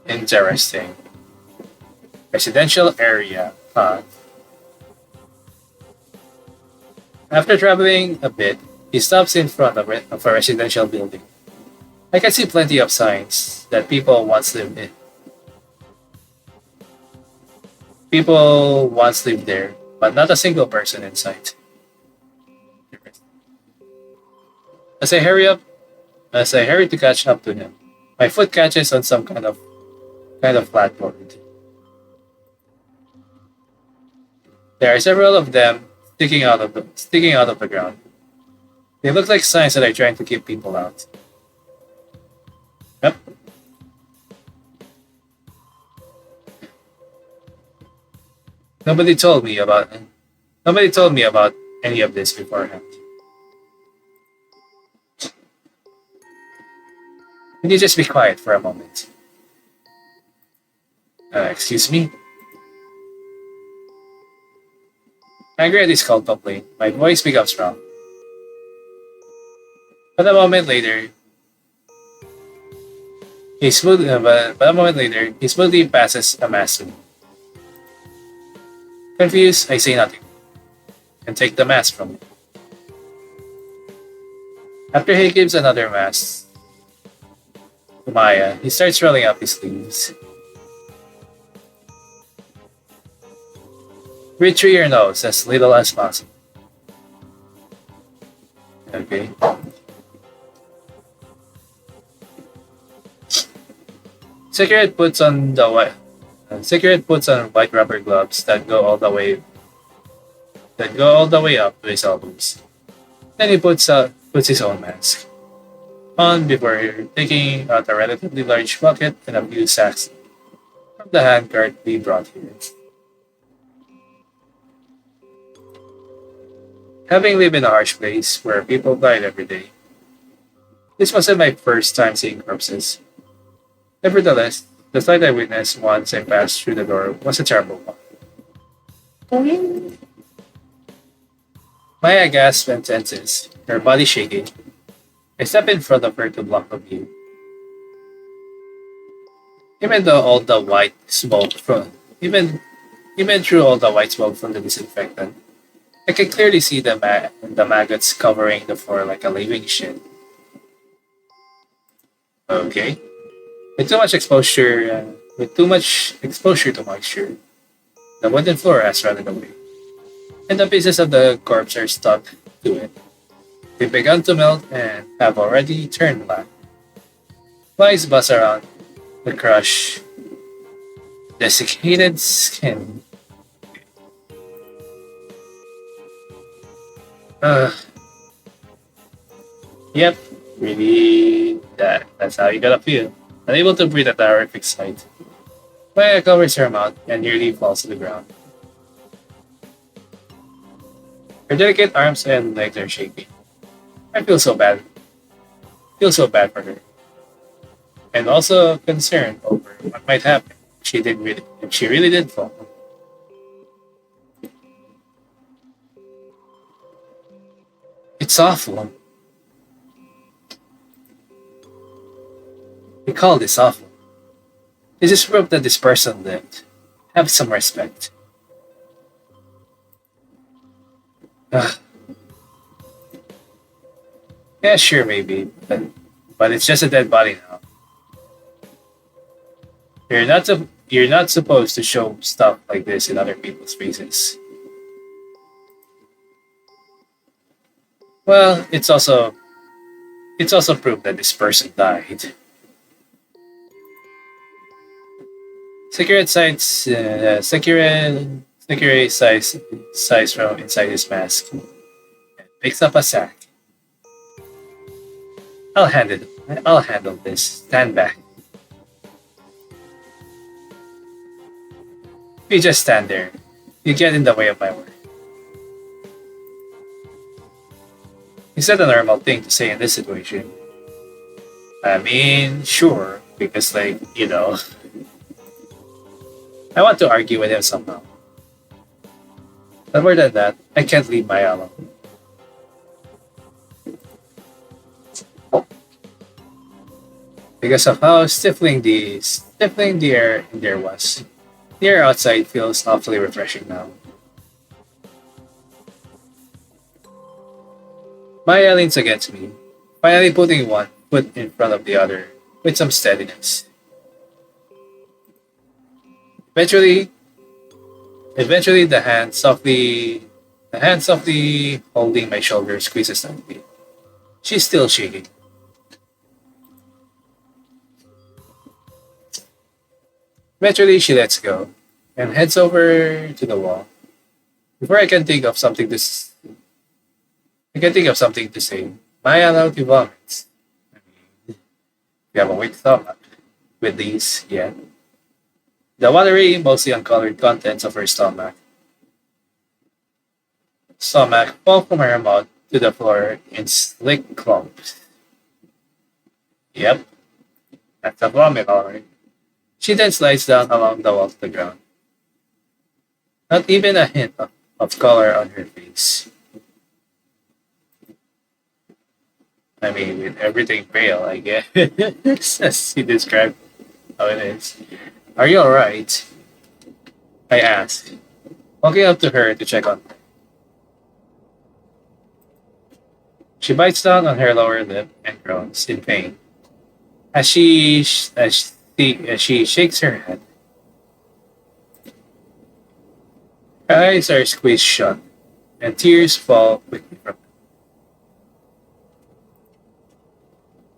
Interesting. Residential area, huh? After traveling a bit, he stops in front of a residential building. I can see plenty of signs that people once lived in. People once lived there, but not a single person in sight. As I hurry up, as I hurry to catch up to him, my foot catches on some kind of flatboard. There are several of them sticking out of the ground. They look like signs that are trying to keep people out. Yep. Nobody told me about Nobody told me about any of this beforehand. Can you just be quiet for a moment? Excuse me? Angry at his cold complaint, my voice becomes strong. But a moment later, but a moment later, he smoothly passes a mask to me. Confused, I say nothing and take the mask from him. After he gives another mask to Maya, he starts rolling up his sleeves. Breathe through your nose as little as possible. Okay. Cigarette puts on white rubber gloves that go all the way up to his elbows. Then he puts his own mask on before taking out a relatively large bucket and a few sacks from the handcart we brought here. Having lived in a harsh place where people died every day, this wasn't my first time seeing corpses. Nevertheless, the sight I witnessed once I passed through the door was a terrible one. Maya gasped and tenses, her body shaking. I stepped in front of her to block the view. Even though all the white smoke from even through all the white smoke from the disinfectant, I can clearly see the maggots covering the floor like a living shit. Okay. With too much exposure to moisture, the wooden floor has rotted away, and the pieces of the corpse are stuck to it. They've begun to melt and have already turned black. Flies buzz around the crushed, desiccated skin. Yep, really, that's how you gotta feel. Unable to breathe at the horrific sight, Maya covers her mouth and nearly falls to the ground. Her delicate arms and legs are shaking. I feel so bad. Feel so bad for her. And also concerned over what might happen if she really did fall. It's awful. We call this awful. This is proof that this person lived. Have some respect. Ugh. Yeah, sure, maybe, but it's just a dead body now. You're not supposed to show stuff like this in other people's faces. Well, it's also proof that this person died. Cigarette size from inside his mask and picks up a sack. I'll handle this. Stand back. You just stand there. You get in the way of my work. Is that a normal thing to say in this situation? I mean, sure, because I want to argue with him somehow. But more than that, I can't leave Maya alone. Because of how stifling the air in there was. The air outside feels awfully refreshing now. Maya leans against me, finally putting one foot in front of the other with some steadiness. Eventually, eventually the hand softly holding my shoulder squeezes tightly. She's still shaking. Eventually, she lets go and heads over to the wall. Before I can think of something to say. Maya loudly vomits. I mean, we have a weak stomach with these yet. The watery, mostly uncolored contents of her stomach fall from her mouth to the floor in slick clumps. Yep, that's a vomit, alright. She then slides down along the wall to the ground. Not even a hint of color on her face. I mean, with everything pale, I guess, as she described how it is. Are you alright? I asked, walking up to her to check on her. She bites down on her lower lip and groans in pain as she shakes her head. Her eyes are squeezed shut, and tears fall quickly from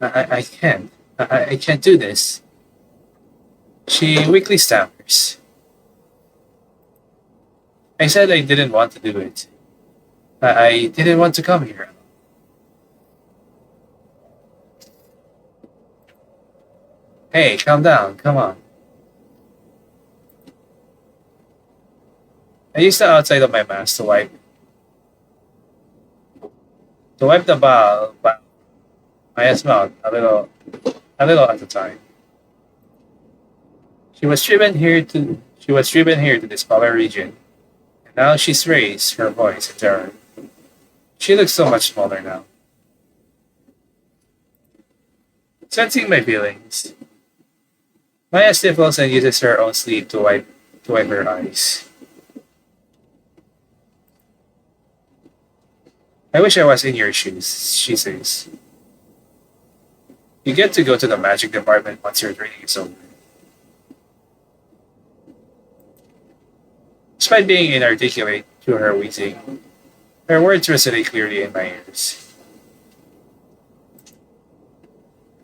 them. I can't. I can't do this. She weakly stammers. I said I didn't want to do it. I didn't want to come here. Hey, calm down. Come on. I used the outside of my mask to wipe the bile my mouth a little at a time. She was driven here to this polar region, and now she's raised her voice in terror. She looks so much smaller now. Sensing my feelings, Maya sniffles and uses her own sleeve to wipe her eyes. I wish I was in your shoes, she says. You get to go to the magic department once your training is over. Despite being inarticulate to her wheezing, her words resonate clearly in my ears.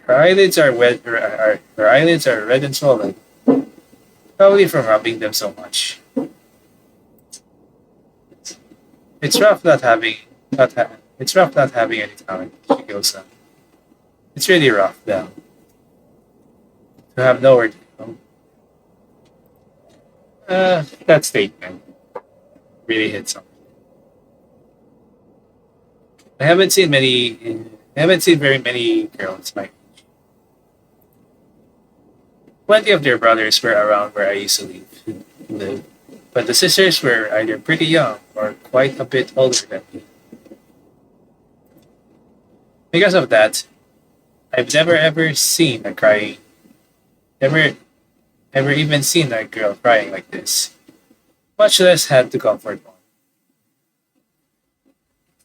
Her eyelids are red and swollen, probably from rubbing them so much. It's rough it's rough not having any talent, she goes on. It's really rough, though, to have nowhere to go. That statement really hits something. I haven't seen very many girls my age. Plenty of their brothers were around where I used to live, but the sisters were either pretty young or quite a bit older than me. Because of that, I've never ever even seen a girl crying like this, much less had to comfort one.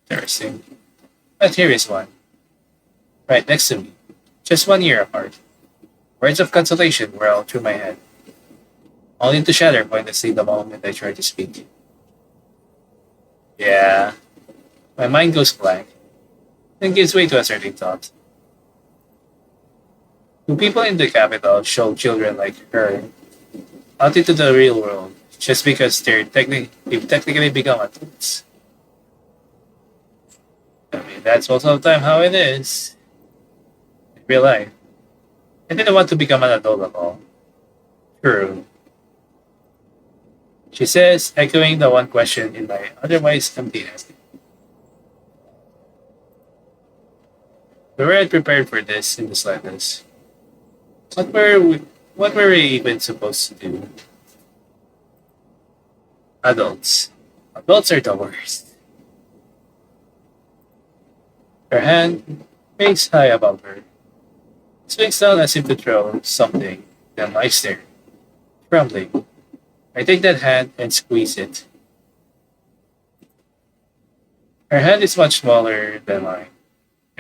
Interesting. But here is one, right next to me, just 1 year apart. Words of consolation whirl through my head, only to shatter pointlessly the moment I try to speak. Yeah, my mind goes blank, then gives way to a certain thought. Do people in the capital show children like her out into the real world just because they've technically become adults? I mean, that's most of the time how it is in real life. I didn't want to become an adult at all. True. She says, echoing the one question in my otherwise emptiness. We weren't prepared for this in the slightest. What were we even supposed to do? Adults. Adults are the worst. Her hand, face high above her, swings down as if to throw something, then lies there, trembling. I take that hand and squeeze it. Her hand is much smaller than mine,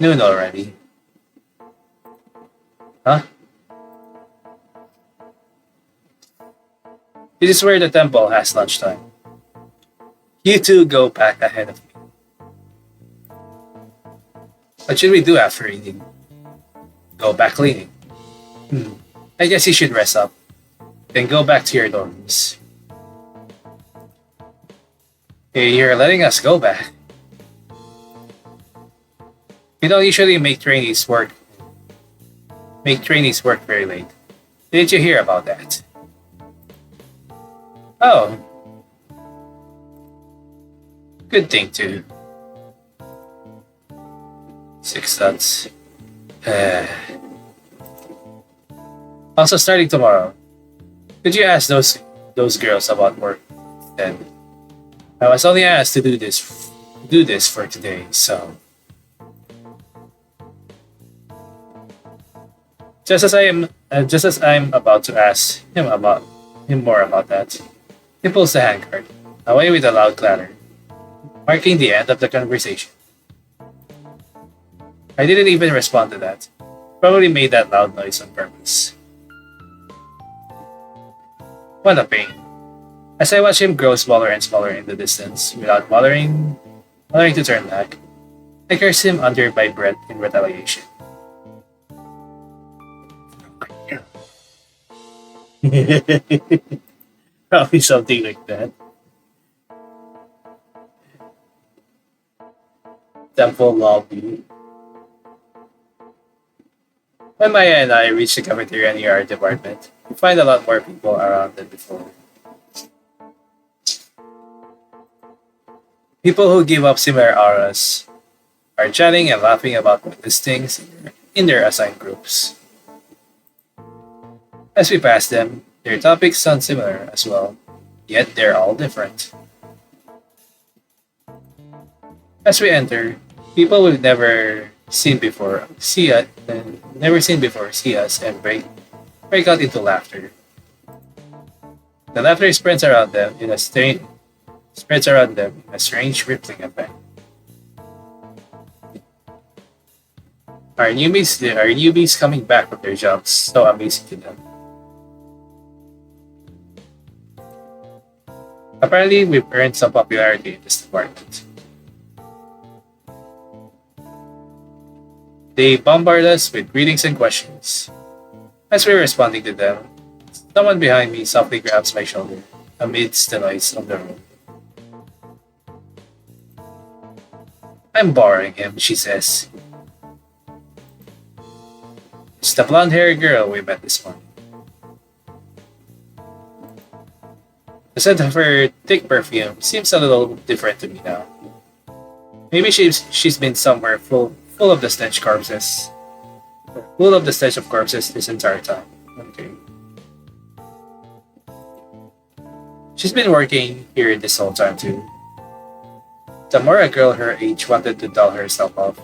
Noon already. Huh? This is where the temple has lunchtime. You two go back ahead of me. What should we do after eating? Go back cleaning. I guess you should rest up. Then go back to your dorms. Hey, you're letting us go back. We don't usually make trainees work very late. Didn't you hear about that? Oh. Good thing too. 6 dots. Also starting tomorrow. Could you ask those girls about work then? I was only asked to do this for today, so just as I'm about to ask him more about that, he pulls the handcart away with a loud clatter, marking the end of the conversation. I didn't even respond to that. Probably made that loud noise on purpose. What a pain. As I watch him grow smaller and smaller in the distance, without bothering to turn back, I curse him under my breath in retaliation. Probably something like that. Temple lobby. When Maya and I reach the cafeteria near our department, we find a lot more people around than before. People who give up similar auras are chatting and laughing about these things in their assigned groups. As we pass them, their topics sound similar as well, yet they're all different. As we enter, people we've never seen before see us and break out into laughter. The laughter spreads around them in a strange rippling effect. Our newbies coming back from their jobs, so amazing to them. Apparently, we've earned some popularity in this department. They bombard us with greetings and questions. As we're responding to them, someone behind me softly grabs my shoulder amidst the noise of the room. I'm borrowing him, she says. It's the blonde-haired girl we met this morning. The scent of her thick perfume seems a little different to me now. Maybe she's been somewhere full of the stench corpses. Full of the stench of corpses this entire time. Okay. She's been working here this whole time too. The more a girl her age wanted to dull herself off,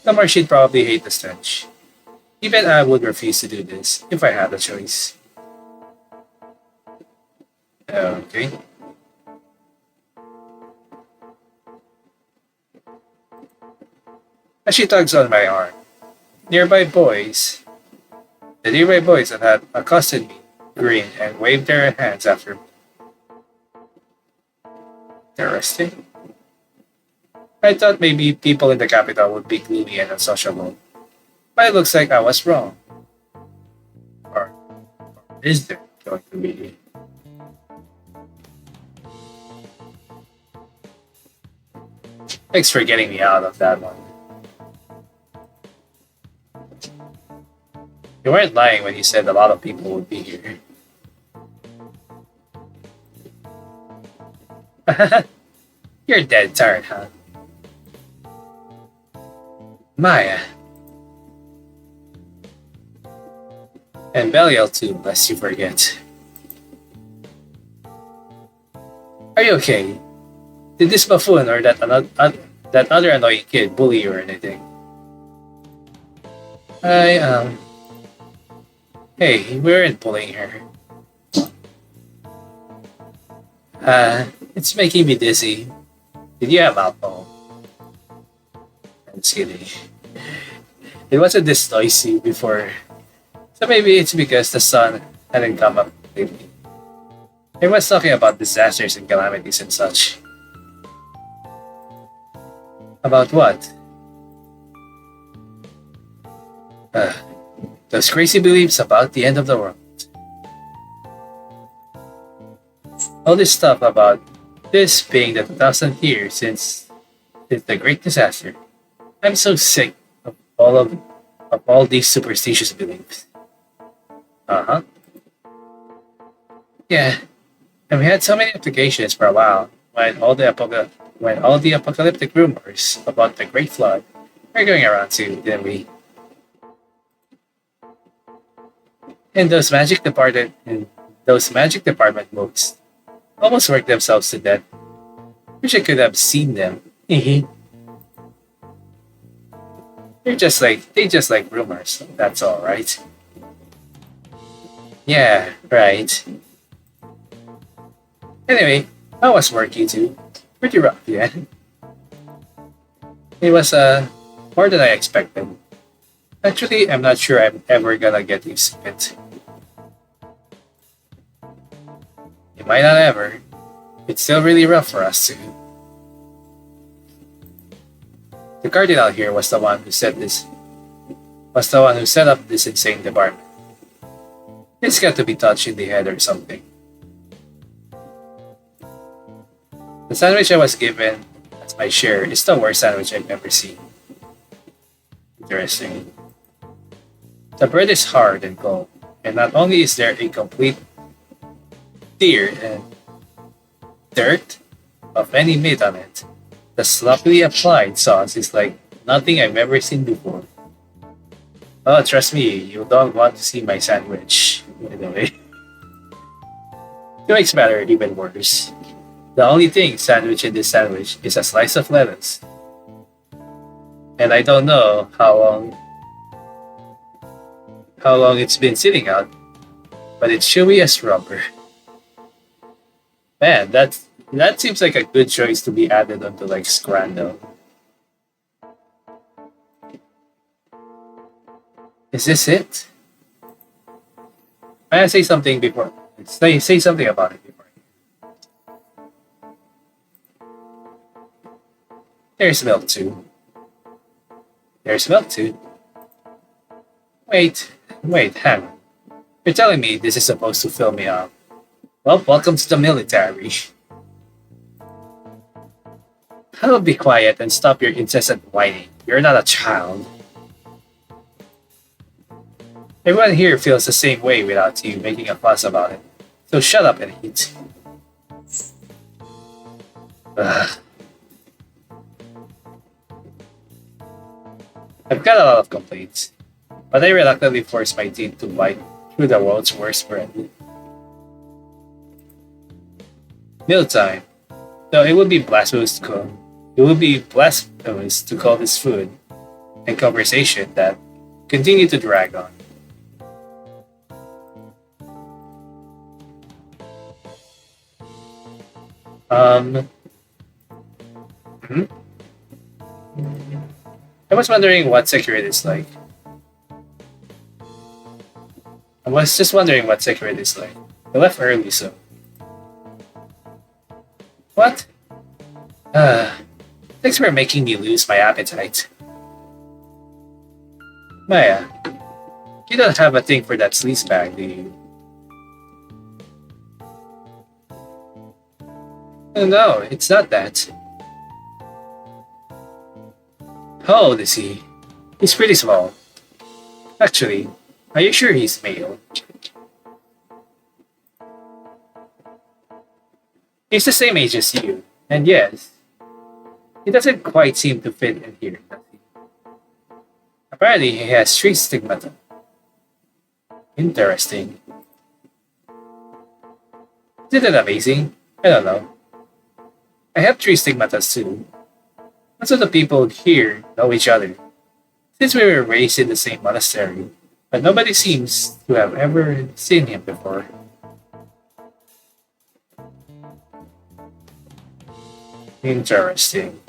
the more she'd probably hate the stench. Even I would refuse to do this if I had a choice. Okay. As she tugs on my arm, the nearby boys that had accosted me grinned and waved their hands after me. Interesting. I thought maybe people in the capital would be gloomy and unsociable, but it looks like I was wrong. Or is there going to be? Thanks for getting me out of that one. You weren't lying when you said a lot of people would be here. You're dead tired, huh? Maya. And Belial too, lest you forget. Are you okay? Did this buffoon or that other annoying kid bully you or anything? Hey, we weren't bullying her. It's making me dizzy. Did you have alcohol? I'm just kidding. It wasn't this noisy before. So maybe it's because the sun hadn't come up lately. Everyone's talking about disasters and calamities and such. About what? Uh, those crazy beliefs about the end of the world. All this stuff about this being the 2000th year since the Great Disaster. I'm so sick of all these superstitious beliefs. Uh huh. Yeah, and we had so many applications for a while when all the apocalyptic rumors about the Great Flood were going around too, didn't we? And those magic department books almost worked themselves to death. Wish I could have seen them. They just like rumors. That's all, right? Yeah, right. Anyway, how was work, you two? Pretty rough, yeah. It was more than I expected. Actually, I'm not sure I'm ever gonna get used to it. You might not ever. It's still really rough for us too. The cardinal here was the one who set up this insane department. It's got to be touched in the head or something. The sandwich I was given as my share is the worst sandwich I've ever seen. Interesting. The bread is hard and cold, and not only is there a complete tear and dirt of any meat on it, the sloppily applied sauce is like nothing I've ever seen before. Oh, trust me, you don't want to see my sandwich. Anyway, to make matter even worse, the only thing sandwich in this sandwich is a slice of lettuce. And I don't know how long it's been sitting out, but it's chewy as rubber. Man, that seems like a good choice to be added onto like scrando. Is this it? May I say something before? Say something about it before. There's milk too. There's milk too. Wait, hang on. You're telling me this is supposed to fill me up? Well, welcome to the military. I'll be quiet and stop your incessant whining. You're not a child. Everyone here feels the same way without you making a fuss about it. So shut up and eat. Ugh. I've got a lot of complaints, but I reluctantly force my teeth to bite through the world's worst bread. Mealtime. Though it would be blasphemous to call this food and conversation that continue to drag on. Hmm? I was wondering what security is like. I was just wondering what security is like. I left early, so. What? Thanks for making me lose my appetite. Maya, you don't have a thing for that sleaze bag, do you? Oh, no, it's not that. How old is he? He's pretty small. Actually, are you sure he's male? He's the same age as you, and yes, he doesn't quite seem to fit in here, does he? Apparently, he has 3 stigmata. Interesting. Isn't that amazing? I don't know. I have 3 stigmatas too. Most of the people here know each other, since we were raised in the same monastery, but nobody seems to have ever seen him before. Interesting.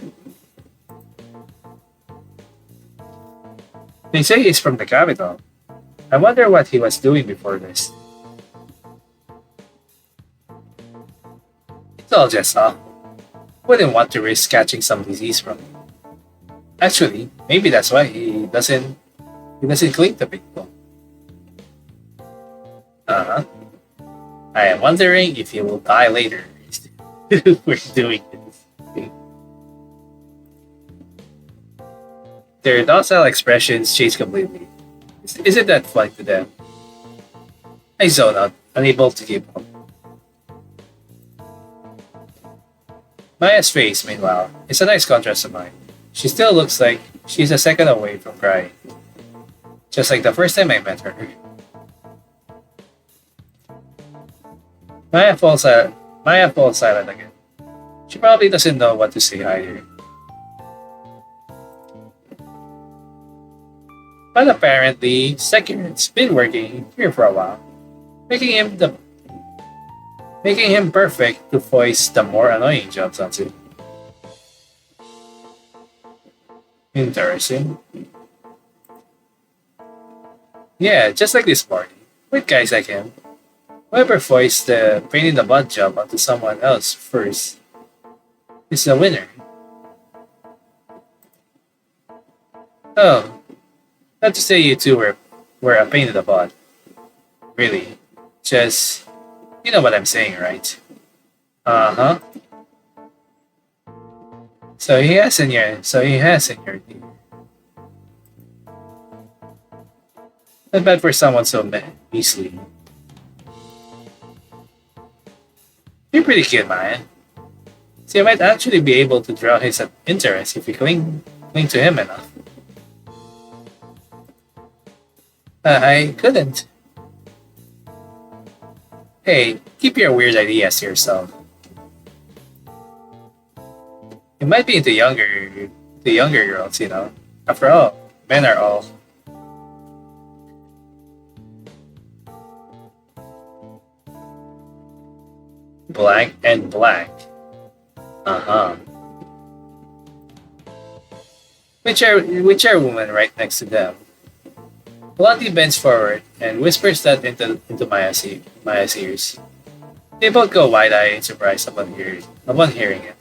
They say he's from the capital. I wonder what he was doing before this. It's all just luck. Wouldn't want to risk catching some disease from him. Actually, maybe that's why he doesn't cling to people. Uh-huh. I am wondering if he will die later. We're doing this. Their docile expressions change completely. Isn't that funny to them? I zone out, unable to keep up. Maya's face, meanwhile, is a nice contrast to mine. She still looks like she's a second away from crying. Just like the first time I met her. Maya falls silent again. She probably doesn't know what to say either. But apparently, Securant's been working here for a while, making him perfect to voice the more annoying jobs onto. Interesting. Yeah, just like this party, with guys like him. Whoever voiced the pain in the butt job onto someone else first is the winner. Oh, not to say you two were a pain in the butt. Really. Just, you know what I'm saying, right? Uh-huh. So he has in your team. Not bad for someone so measly. You're pretty cute, man. So you might actually be able to draw his interest if you cling to him enough. I couldn't. Hey, keep your weird ideas to yourself. You might be into younger girls, you know. After all, men are all. Blank and blank. Uh-huh. Which are woman right next to them. Blondie bends forward and whispers that into Maya's ears. They both go wide-eyed in surprise upon hearing it.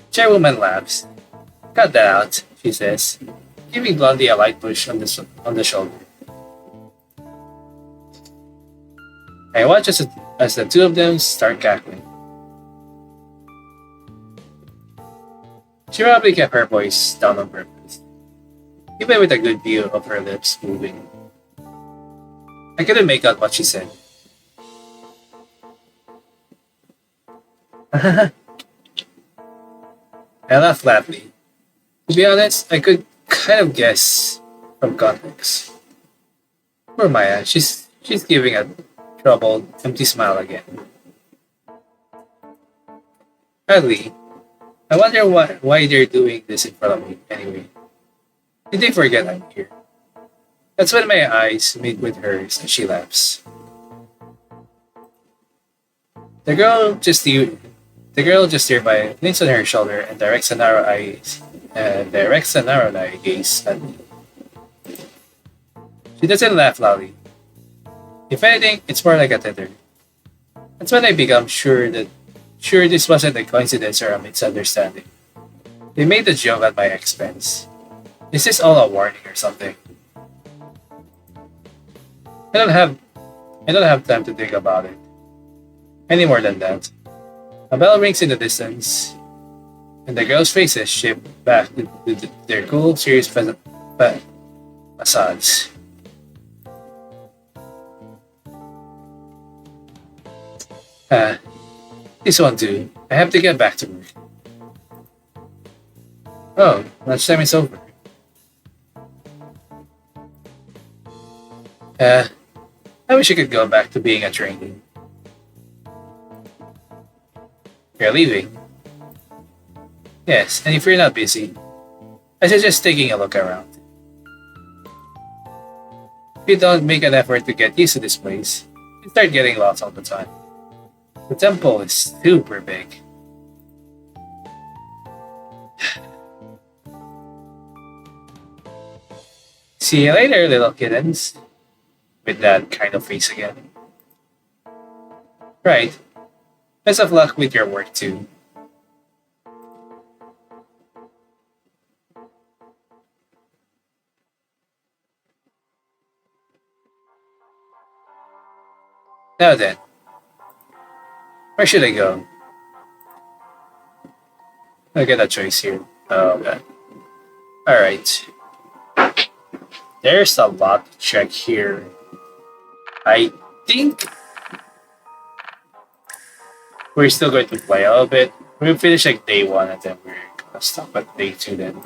Chairwoman laughs. Cut that out, she says, giving Blondie a light push on the shoulder. I watch as the two of them start cackling. She probably kept her voice down on purpose, even with a good view of her lips moving. I couldn't make out what she said. I laughed flatly. To be honest, I could kind of guess from context. Poor Maya, she's giving a troubled, empty smile again. Sadly, I wonder why they're doing this in front of me anyway. Did they forget I'm here? That's when my eyes meet with hers and she laughs. The girl just nearby leans on her shoulder and directs a narrow gaze at me. She doesn't laugh loudly. If anything, it's more like a titter. That's when I become sure this wasn't a coincidence or a misunderstanding. They made the joke at my expense. Is this all a warning or something? I don't have time to think about it. Any more than that. A bell rings in the distance, and the girls' faces shift back to their cool, serious facades. This won't do. I have to get back to work. Oh, lunchtime is over. I wish I could go back to being a trainee. You're leaving? Yes, and if you're not busy, I suggest taking a look around. If you don't make an effort to get used to this place, you start getting lost all the time. The temple is super big. See you later, little kittens. With that kind of face again. Right. Best of luck with your work too. Now then, where should I go? I get a choice here. Oh god. Alright. There's a lot to check here. I think we're still going to play a little bit. We'll finish like day one and then we're gonna stop at day two then.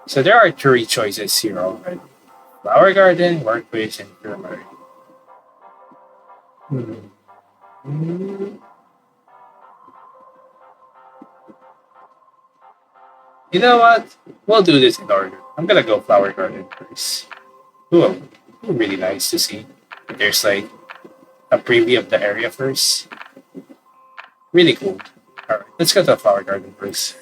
So there are three choices here already. Flower garden, workplace, and infirmary. Hmm. You know what? We'll do this in order. I'm gonna go flower garden first. Ooh, really nice to see. There's like a preview of the area first. Really cool. Alright, let's go to the flower garden first.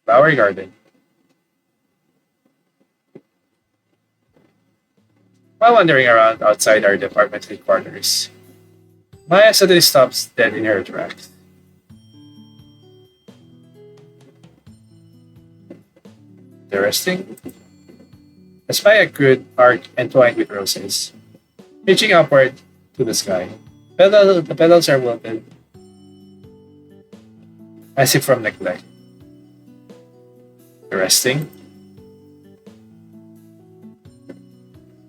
Flower garden. While wandering around outside our department headquarters, Maya suddenly stops dead in her tracks. Interesting. I spy a crude arc entwined with roses, reaching upward to the sky. The petals are wilted, as if from neglect. Interesting.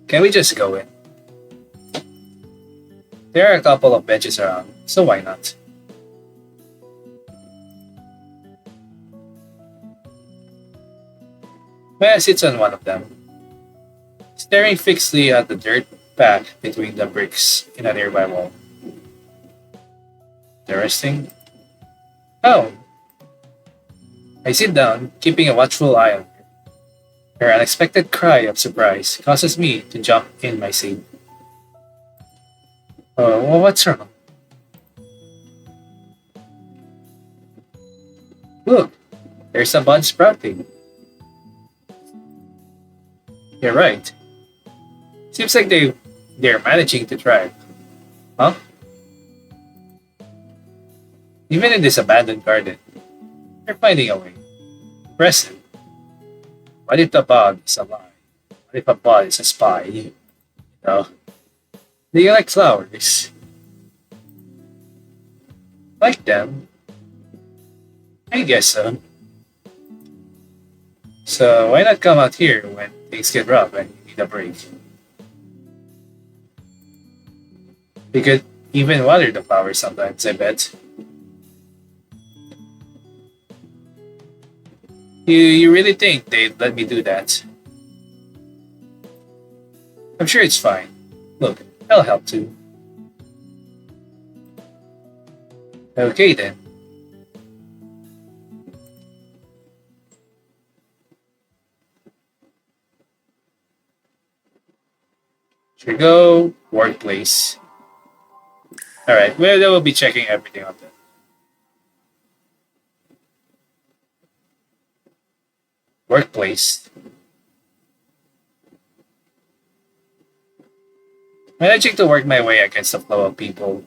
Can we just go in? There are a couple of benches around, so why not? Maya sits on one of them, staring fixedly at the dirt path between the bricks in a nearby wall. Interesting. Oh, I sit down, keeping a watchful eye on her. Her unexpected cry of surprise causes me to jump in my seat. Oh, well, what's wrong? Look, there's a bud sprouting. You're right. Seems like they're managing to thrive. Huh? Even in this abandoned garden, they're finding a way. Impressive. What if the bud is a lie? What if a bud is a spy? You know? Do you like flowers? Like them? I guess so. So why not come out here when things get rough and you need a break? We could even water the flowers sometimes, I bet. You really think they'd let me do that? I'm sure it's fine. Look, I'll help too. Okay then. Here we go. Workplace. Alright, well, they will be checking everything on that. Workplace. Managing to work my way against the flow of people,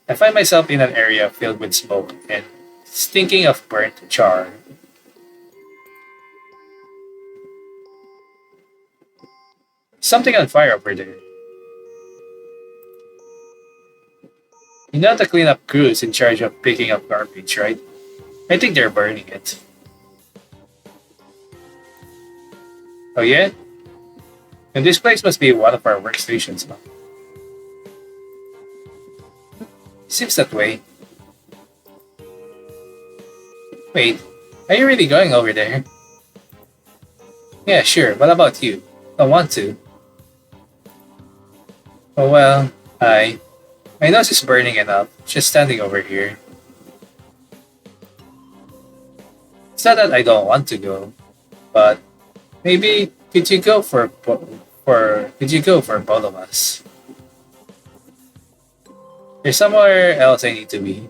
I find myself in an area filled with smoke and stinking of burnt char. Something on fire over there. You know the cleanup crew is in charge of picking up garbage, right? I think they're burning it. Oh yeah? And this place must be one of our workstations, huh? Seems that way. Wait, are you really going over there? Yeah, sure. What about you? I want to. Oh well, my nose is burning enough, just standing over here. It's not that I don't want to go, but maybe could you go could you go for both of us? There's somewhere else I need to be.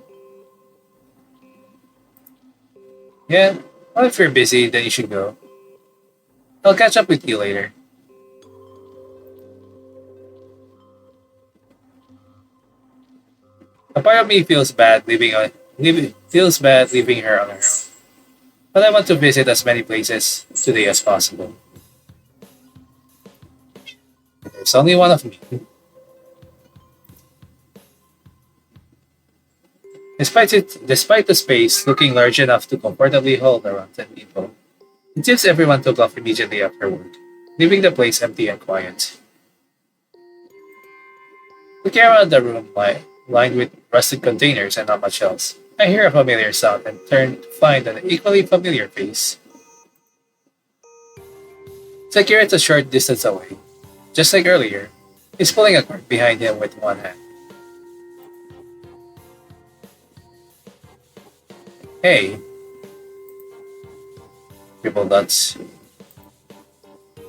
Yeah, well, if you're busy, then you should go. I'll catch up with you later. A part of me feels bad leaving her on her own. But I want to visit as many places today as possible. There's only one of me. Despite the space looking large enough to comfortably hold around 10 people, it seems everyone took off immediately after work, leaving the place empty and quiet. Looking around the room lined with rusted containers and not much else, I hear a familiar sound and turn to find an equally familiar face. Secure a short distance away, just like earlier. He's pulling a cart behind him with one hand. Hey, triple nuts.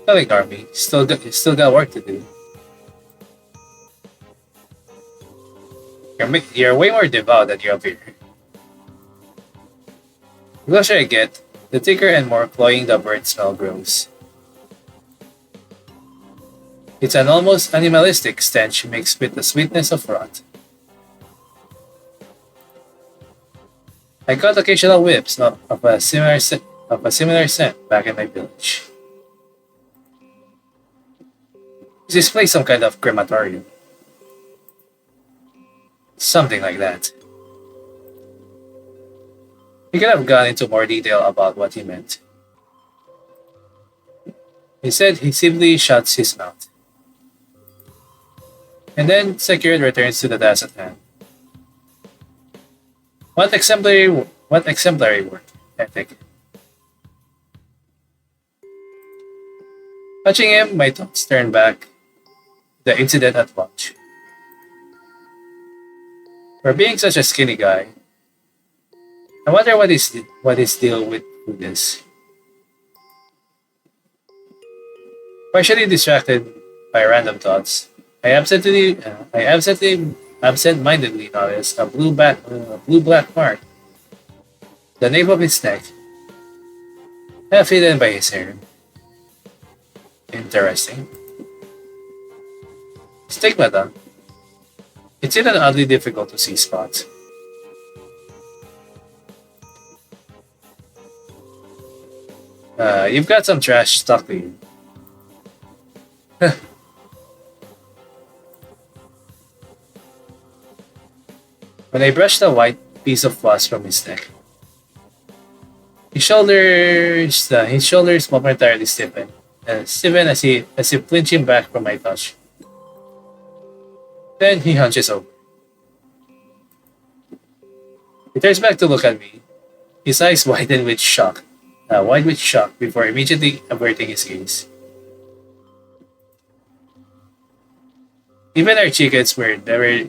Don't ignore me. Still got work to do. You're way more devout than you appear. The closer I get, the thicker and more cloying the burnt smell grows. It's an almost animalistic stench mixed with the sweetness of rot. I got occasional whiffs of a similar scent back in my village. Is this place some kind of crematorium? Something like that. He could have gone into more detail about what he meant. Instead, he simply shuts his mouth. And then Secured returns to the task at hand. What exemplary work ethic. Watching him, my thoughts turn back the incident at lunch. For being such a skinny guy, I wonder what his deal with food is. Partially distracted by random thoughts, absent-mindedly noticed a blue black mark, the nape of his neck, half hidden by his hair. Interesting. Stigmata. It's even oddly difficult to see spots. You've got some trash stuck to you. When I brushed a white piece of floss from his neck, his shoulders momentarily stiffen as if flinching back from my touch. Then he hunches over. He turns back to look at me, his eyes wide with shock before immediately averting his gaze. Even our chickens were never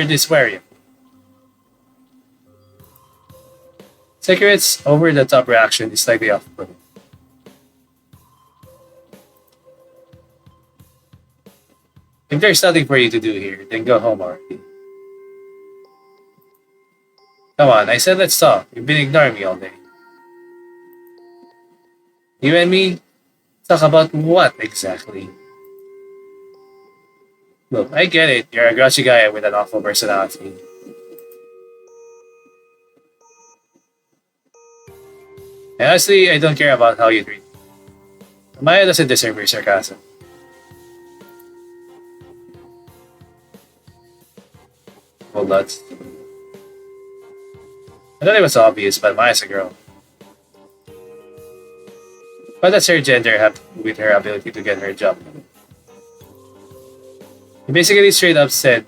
this wary. Secret's over-the-top reaction is slightly off-putting. If there's nothing for you to do here, then go home already. Come on, I said let's talk. You've been ignoring me all day. You and me? Talk about what exactly? Look, I get it. You're a grouchy guy with an awful personality. And honestly, I don't care about how you treat me. Maya doesn't deserve your sarcasm. Well, that's... I thought it was obvious, but Maya's a girl. What does her gender have to do with her ability to get her job? He basically straight up said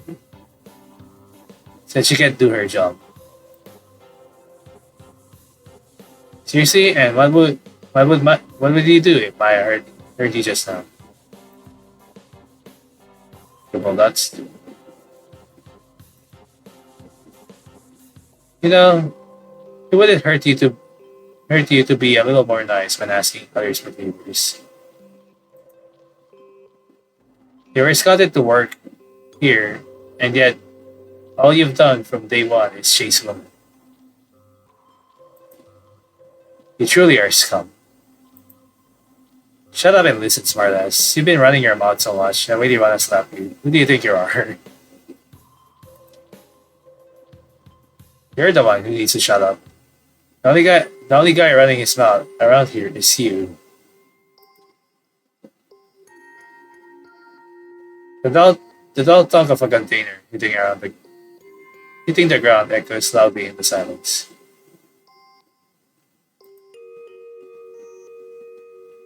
she can't do her job. Seriously, and what would you do if Maya heard you just now? Well, that's... You know, it wouldn't hurt you to be a little more nice when asking others for favors. You were scouted to work here, and yet all you've done from day one is chase women. You truly are scum. Shut up and listen, smartass. You've been running your mouth so much, I really want to slap you. Who do you think you are? You're the one who needs to shut up. The only guy running his mouth around here is you. The dull, the dull thunk of a container hitting the ground echoes loudly in the silence.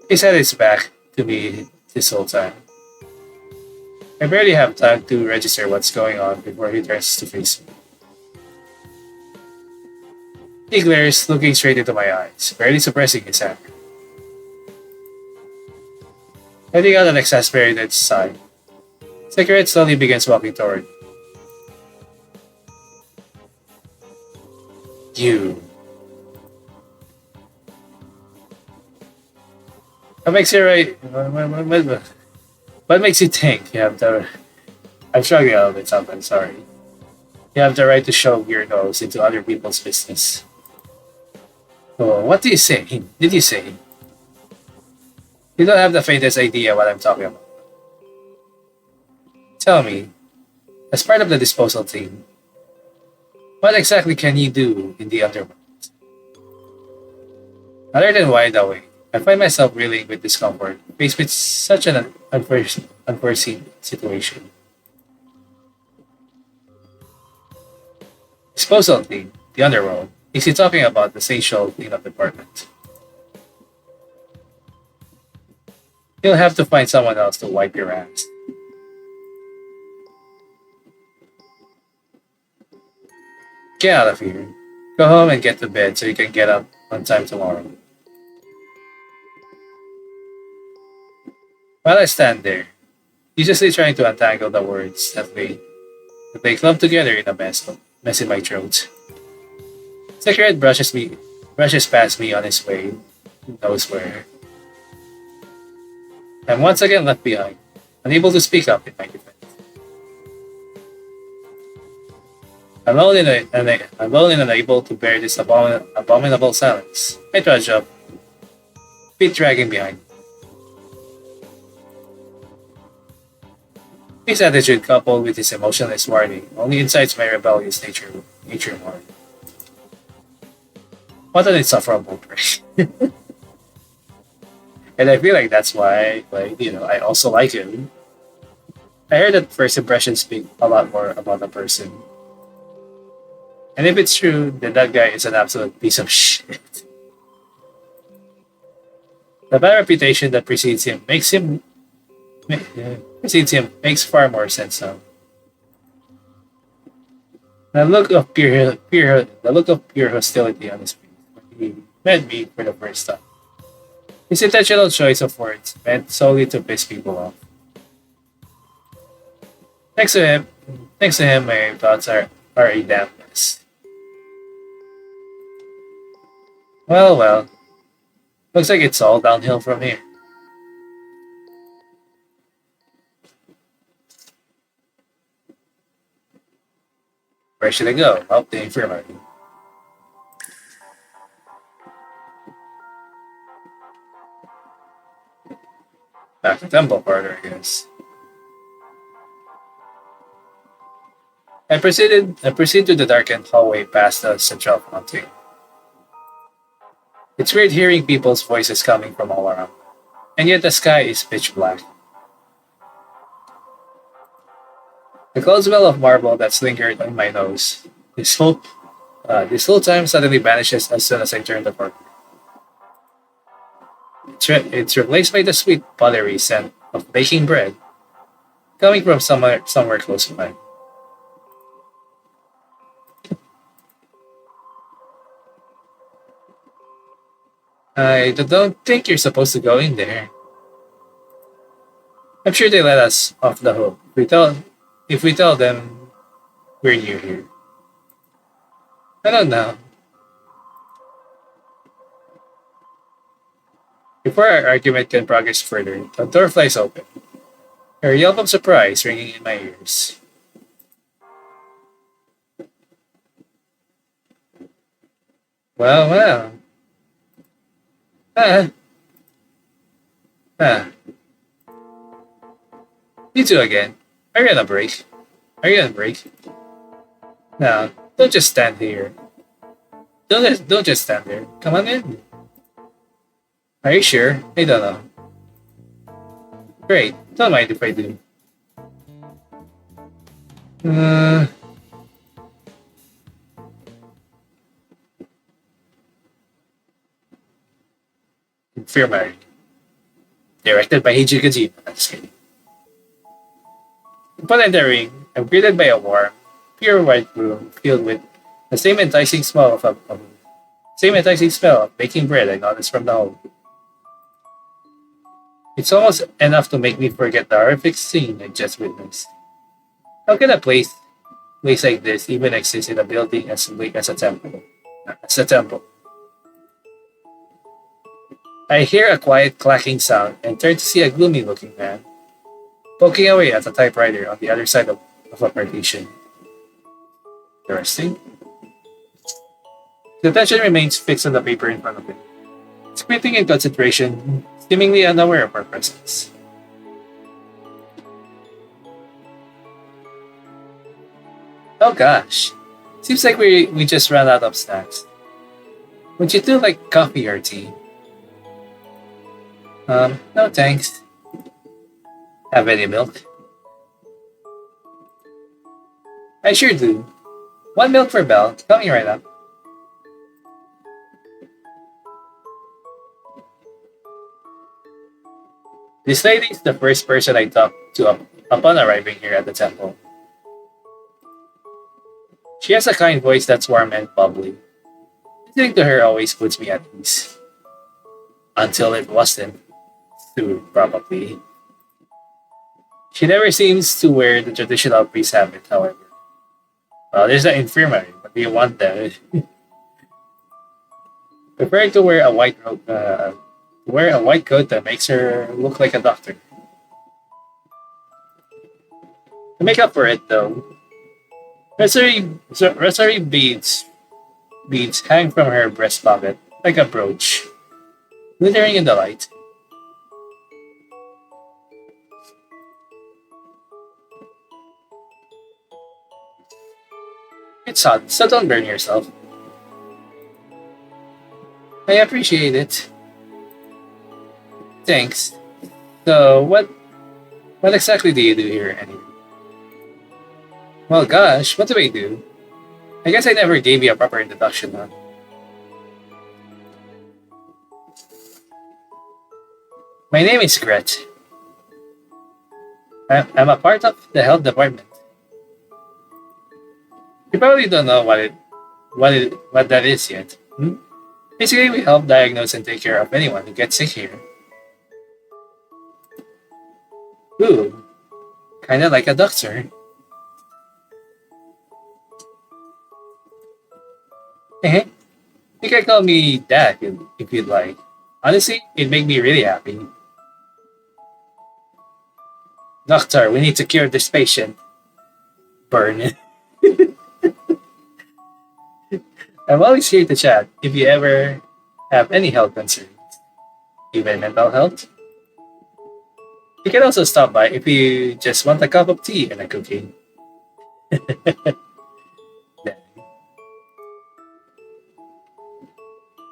His head is back to me this whole time. I barely have time to register what's going on before he turns to face me. He glares, looking straight into my eyes, barely suppressing his anger. Letting out an exasperated sigh, Cigarette slowly begins walking toward me. You. What makes you right? What makes you think you have the? I'm struggling a little bit sometimes. Sorry. You have the right to shove your nose into other people's business. Oh, what do you say? Did you say? You don't have the faintest idea what I'm talking about. Tell me, as part of the disposal team, what exactly can you do in the underworld? Other than wide awake, I find myself reeling with discomfort, faced with such an unforeseen situation. Disposal team, the underworld, is he talking about the Saint Sheol cleanup department? You'll have to find someone else to wipe your ass. Get out of here. Go home and get to bed so you can get up on time tomorrow. While I stand there, uselessly trying to untangle the words that they clump together in a mess in my throat. Cigarette brushes past me on his way, who knows where. I'm once again left behind, unable to speak up in my defense. Alone and unable to bear this abominable silence, I trudge up, feet dragging behind. His attitude, coupled with his emotionless warning, only incites my rebellious nature more. What an insufferable prick. And I feel like that's why, I also like him. I heard that first impressions speak a lot more about a person. And if it's true, then that guy is an absolute piece of shit. The bad reputation that precedes him makes far more sense now. The look of pure hostility on his face when he met me for the first time. His intentional choice of words meant solely to piss people off. Next to him, my thoughts are a damn mess. Well, looks like it's all downhill from here. Where should I go? Up the infirmary. Back to temple corridor, I guess. I proceed to the darkened hallway past the central fountain. It's weird hearing people's voices coming from all around, and yet the sky is pitch black. The cold smell of marble that's lingered on my nose. This whole time suddenly vanishes as soon as I turn the corner. It's replaced by the sweet buttery scent of baking bread, coming from somewhere close by. I don't think you're supposed to go in there. I'm sure they let us off the hook. If we tell them we're new here. I don't know. Before our argument can progress further, the door flies open. A yelp of surprise ringing in my ears. Well, Ah, ah. You two again. Are you on a break? Are you on a break? No, don't just stand here. Don't just stand there. Come on in. Are you sure? I don't know. Great. Don't mind if I do. Uh, Infirmary. Directed by Heiji Kojima. Just kidding. Upon entering, I'm greeted by a warm, pure white room filled with the same enticing smell of baking bread I noticed from the home. It's almost enough to make me forget the horrific scene I just witnessed. How can a place like this even exist in a building as big as a temple? As a temple. I hear a quiet clacking sound and turn to see a gloomy looking man poking away at a typewriter on the other side of a partition. Interesting. His attention remains fixed on the paper in front of him, squinting in concentration, seemingly unaware of our presence. Oh gosh, seems like we just ran out of snacks. Would you do like coffee or tea? No thanks. Have any milk? I sure do. One milk for Belle, coming right up. This lady is the first person I talked to upon arriving here at the temple. She has a kind voice that's warm and bubbly. Listening to her always puts me at ease. Until it wasn't, too, probably. She never seems to wear the traditional priest habit, however. There's the infirmary. What do you want there? Preferring to wear a white coat that makes her look like a doctor. To make up for it, though, rosary beads hang from her breast pocket like a brooch, glittering in the light. It's hot, so don't burn yourself. I appreciate it. Thanks. So, what exactly do you do here anyway? Well, gosh, what do I do? I guess I never gave you a proper introduction, huh? My name is Gret. I'm a part of the health department. You probably don't know what that is yet. Hmm? Basically, we help diagnose and take care of anyone who gets sick here. Ooh, kinda like a doctor. Eh, you can call me Dad if you'd like. Honestly, it'd make me really happy. Doctor, we need to cure this patient. Burn. I'm always here to chat if you ever have any health concerns, even mental health. You can also stop by if you just want a cup of tea and a cookie.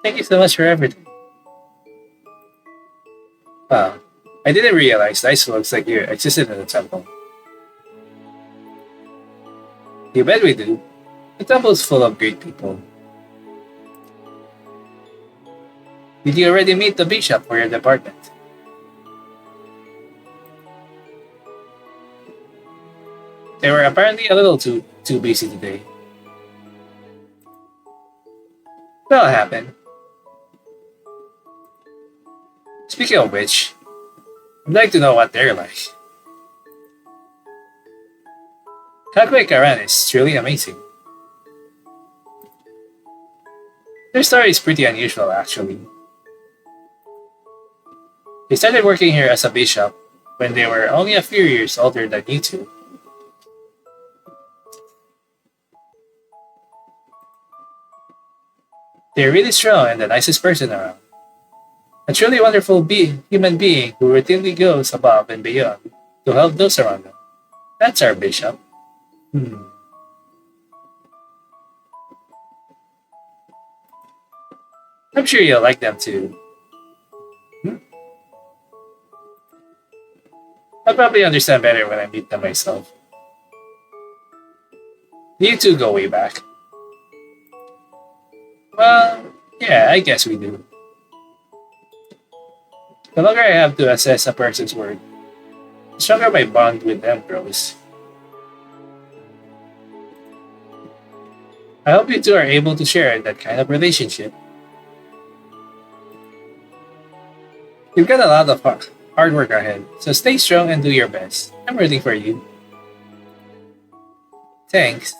Thank you so much for everything. Wow, I didn't realize nice folks like you existed in the temple. You bet we do. The temple's full of great people. Did you already meet the bishop for your department? They were apparently a little too busy today. That'll happen. Speaking of which, I'd like to know what they're like. Kakwe Karan is truly amazing. Their story is pretty unusual, actually. They started working here as a bishop when they were only a few years older than you two. They're really strong and the nicest person around. A truly wonderful human being who routinely goes above and beyond to help those around them. That's our bishop. Hmm. I'm sure you'll like them too. Hmm? I'll probably understand better when I meet them myself. You two go way back. Well, yeah, I guess we do. The longer I have to assess a person's work, the stronger my bond with them grows. I hope you two are able to share that kind of relationship. You've got a lot of hard work ahead, so stay strong and do your best. I'm rooting for you. Thanks.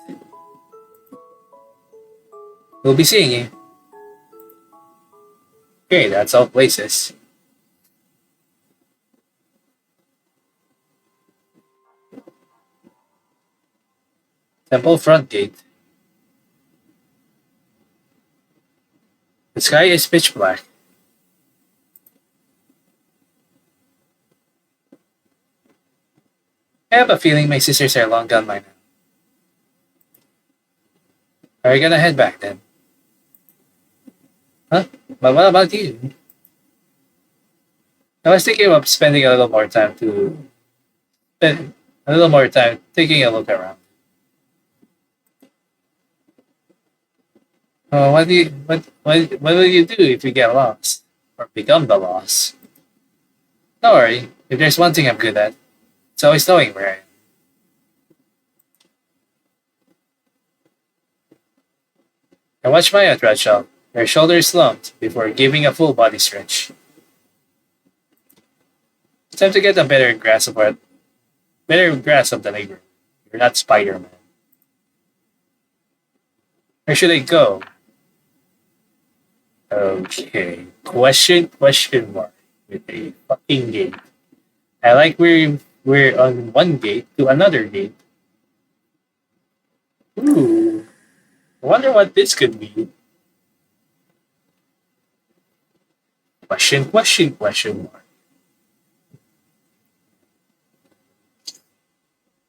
We'll be seeing you. Okay, that's all places. Temple front gate. The sky is pitch black. I have a feeling my sisters are long gone by now. Are you gonna head back then? Huh? But what about you? I was thinking of spending a little more time to spend a little more time taking a look around. Oh, what will you do if you get lost or become the lost? Don't worry. If there's one thing I'm good at, it's always knowing where I am. I watch my stretch out, her shoulders slumped before giving a full body stretch. It's time to get a better grasp of the neighborhood. You're not Spider-Man. Where should I go? Okay. Question mark with a fucking gate. I like we're on one gate to another gate. Ooh. I wonder what this could be. Question mark.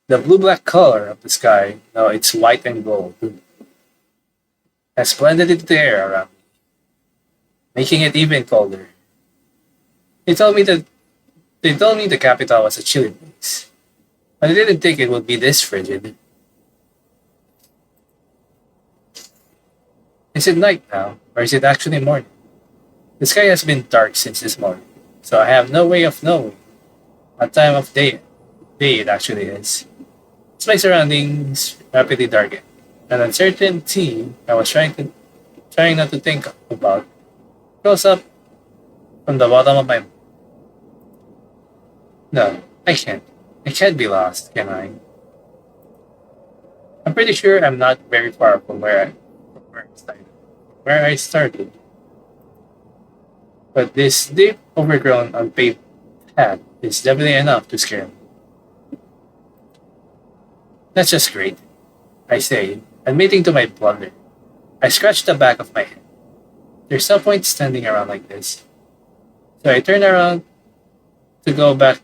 The blue-black color of the sky, no, it's white and gold, has blended into the air around me, making it even colder. They told me that they told me the capital was a chilly place, but I didn't think it would be this frigid. Is it night now, or is it actually morning? The sky has been dark since this morning, so I have no way of knowing what time of day it actually is. As my surroundings rapidly darken, an uncertainty I was trying not to think about goes up from the bottom of my mind. No, I can't. I can't be lost, can I? I'm pretty sure I'm not very far from where I started. But this deep, overgrown, unpaved path is definitely enough to scare me. That's just great, I say, admitting to my blunder. I scratch the back of my head. There's no point standing around like this. So I turn around to go back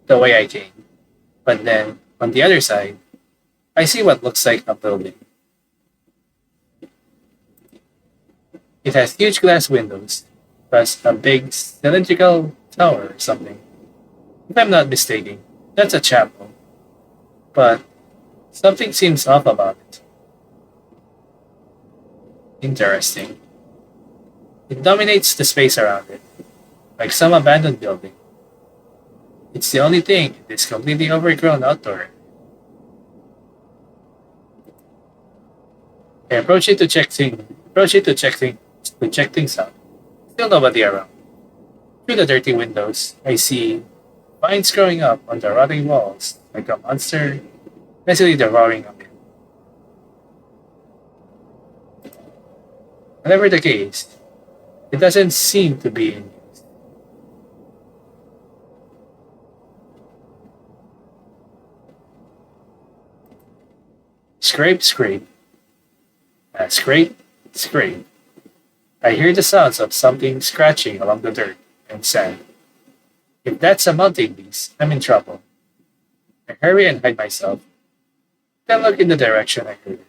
the way I came. But then, on the other side, I see what looks like a building. It has huge glass windows, plus a big cylindrical tower or something. If I'm not mistaken, that's a chapel. But something seems off about it. Interesting. It dominates the space around it, like some abandoned building. It's the only thing in this completely overgrown outdoor. I approach it to check things out. Still nobody around. Through the dirty windows, I see vines growing up on the rotting walls, like a monster messily devouring a meal. Whatever the case, it doesn't seem to be in use. Scrape, scrape. Scrape, scrape. I hear the sounds of something scratching along the dirt and sand. If that's a mountain beast, I'm in trouble. I hurry and hide myself, then look in the direction I heard it.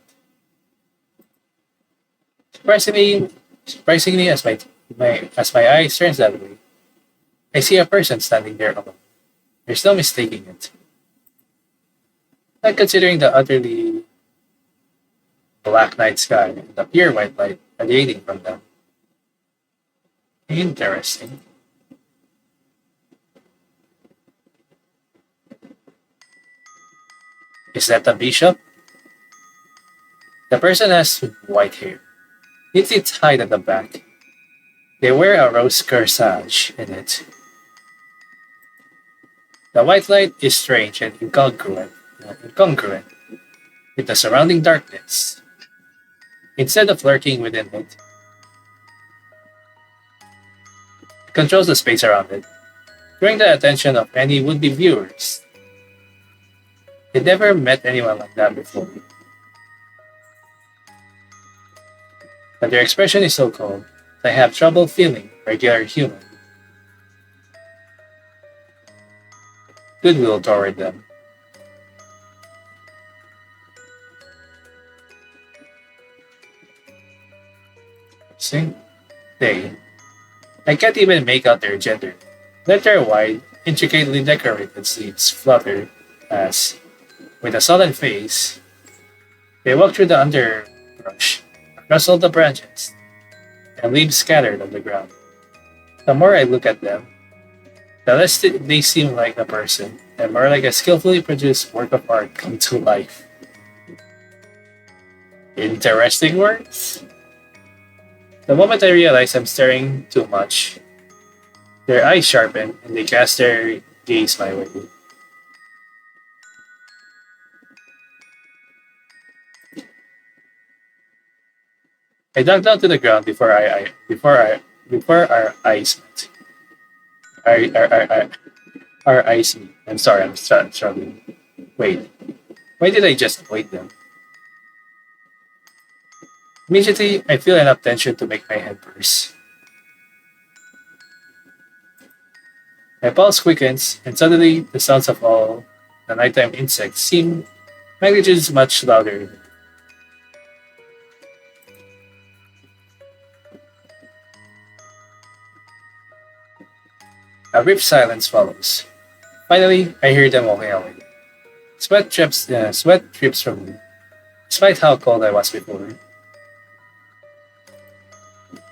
Surprisingly, surprisingly, as my eyes turns that way, I see a person standing there alone. There's no mistaking it. Not considering the utterly black night sky and the pure white light radiating from them. Interesting. Is that the bishop? The person has white hair. Neatly tied at the back. They wear a rose corsage in it. The white light is strange and incongruent with the surrounding darkness. Instead of lurking within it, it controls the space around it, drawing the attention of any would-be viewers. I'd never met anyone like that before, but their expression is so cold that I have trouble feeling regular human goodwill toward them. See? I can't even make out their gender. Let their wide, intricately decorated sleeves flutter as, with a sullen face, they walk through the underbrush, rustle the branches, and leaves scattered on the ground. The more I look at them, the less they seem like a person, and more like a skillfully produced work of art come to life. Interesting words? The moment I realize I'm staring too much, their eyes sharpen and they cast their gaze my way. I dug down to the ground before our eyes met. Our eyes meet. I'm sorry, I'm struggling. Wait, why did I just avoid them? Immediately, I feel enough tension to make my head burst. My pulse quickens, and suddenly the sounds of all the nighttime insects seem magnitudes much louder. A brief silence follows. Finally, I hear them walking away. Sweat drips from me, despite how cold I was before.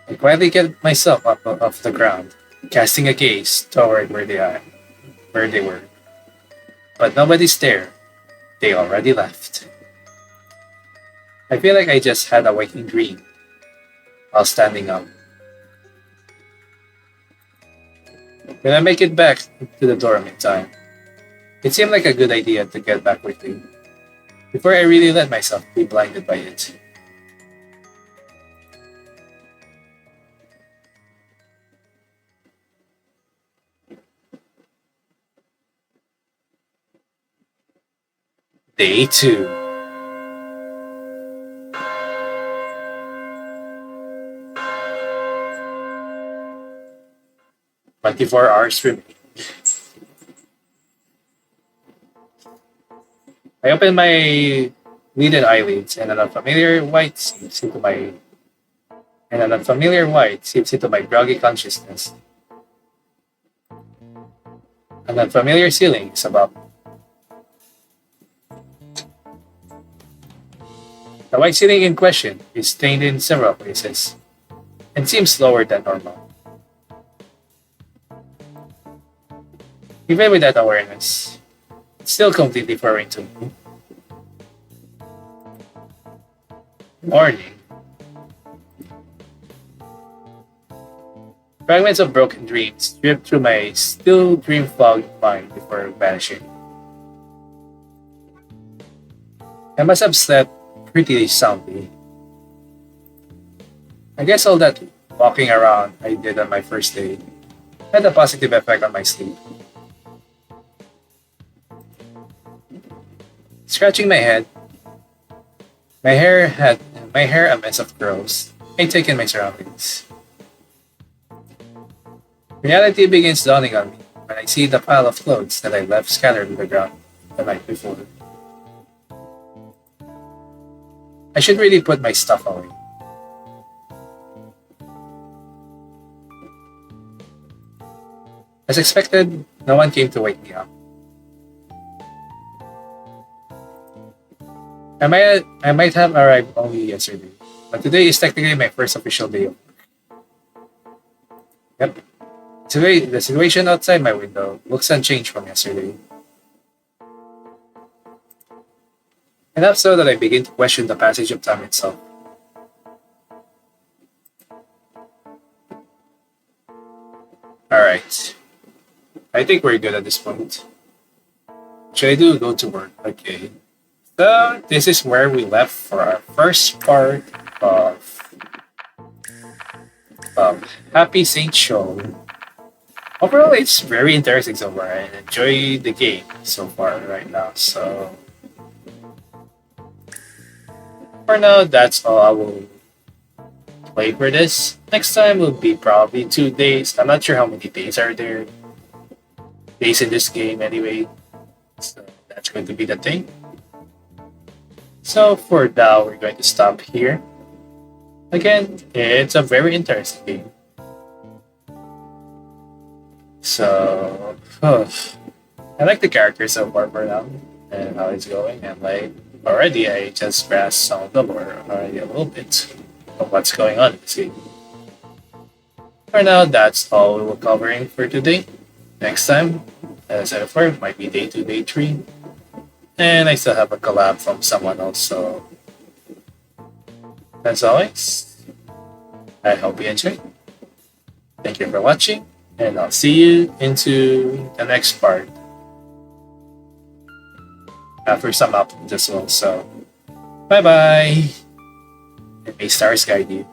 I quietly get myself up off the ground, casting a gaze toward where they were. But nobody's there. They already left. I feel like I just had a waking dream while standing up. When I make it back to the dorm in time, it seemed like a good idea to get back quickly, before I really let myself be blinded by it. Day 2. "24 hours remain. I open my lidded eyelids and an unfamiliar white seeps into my groggy consciousness. An unfamiliar ceiling is above me. The white ceiling in question is stained in several places and seems lower than normal. Even with that awareness, it's still completely foreign to me. Morning. Fragments of broken dreams drip through my still dream-fogged mind before vanishing. I must have slept pretty soundly. I guess all that walking around I did on my first day had a positive effect on my sleep. Scratching my head, my hair a mess of curls. I take in my surroundings. Reality begins dawning on me when I see the pile of clothes that I left scattered on the ground the night before. I should really put my stuff away. As expected, no one came to wake me up. I might have arrived only yesterday, but today is technically my first official day. Yep. Today, the situation outside my window looks unchanged from yesterday. Enough so that I begin to question the passage of time itself. Alright. I think we're good at this point. Should I do go to work? Okay. So, this is where we left for our first part of Happy Saint Sheol. Overall, it's very interesting so far. I enjoy the game so far right now. So, for now, that's all I will play for this. Next time will be probably 2 days. I'm not sure how many days are there. Days in this game anyway. So, that's going to be the thing. So, for now, we're going to stop here. Again, it's a very interesting game. So, I like the character so far for now and how it's going. And like already, I just grasped some of the lore already a little bit of what's going on in this game. For now, that's all we were covering for today. Next time, as I said before, it might be day 2, day 3. And I still have a collab from someone else, so as always, I hope you enjoyed. Thank you for watching, and I'll see you into the next part after some updates as well. So, bye bye, and may stars guide you.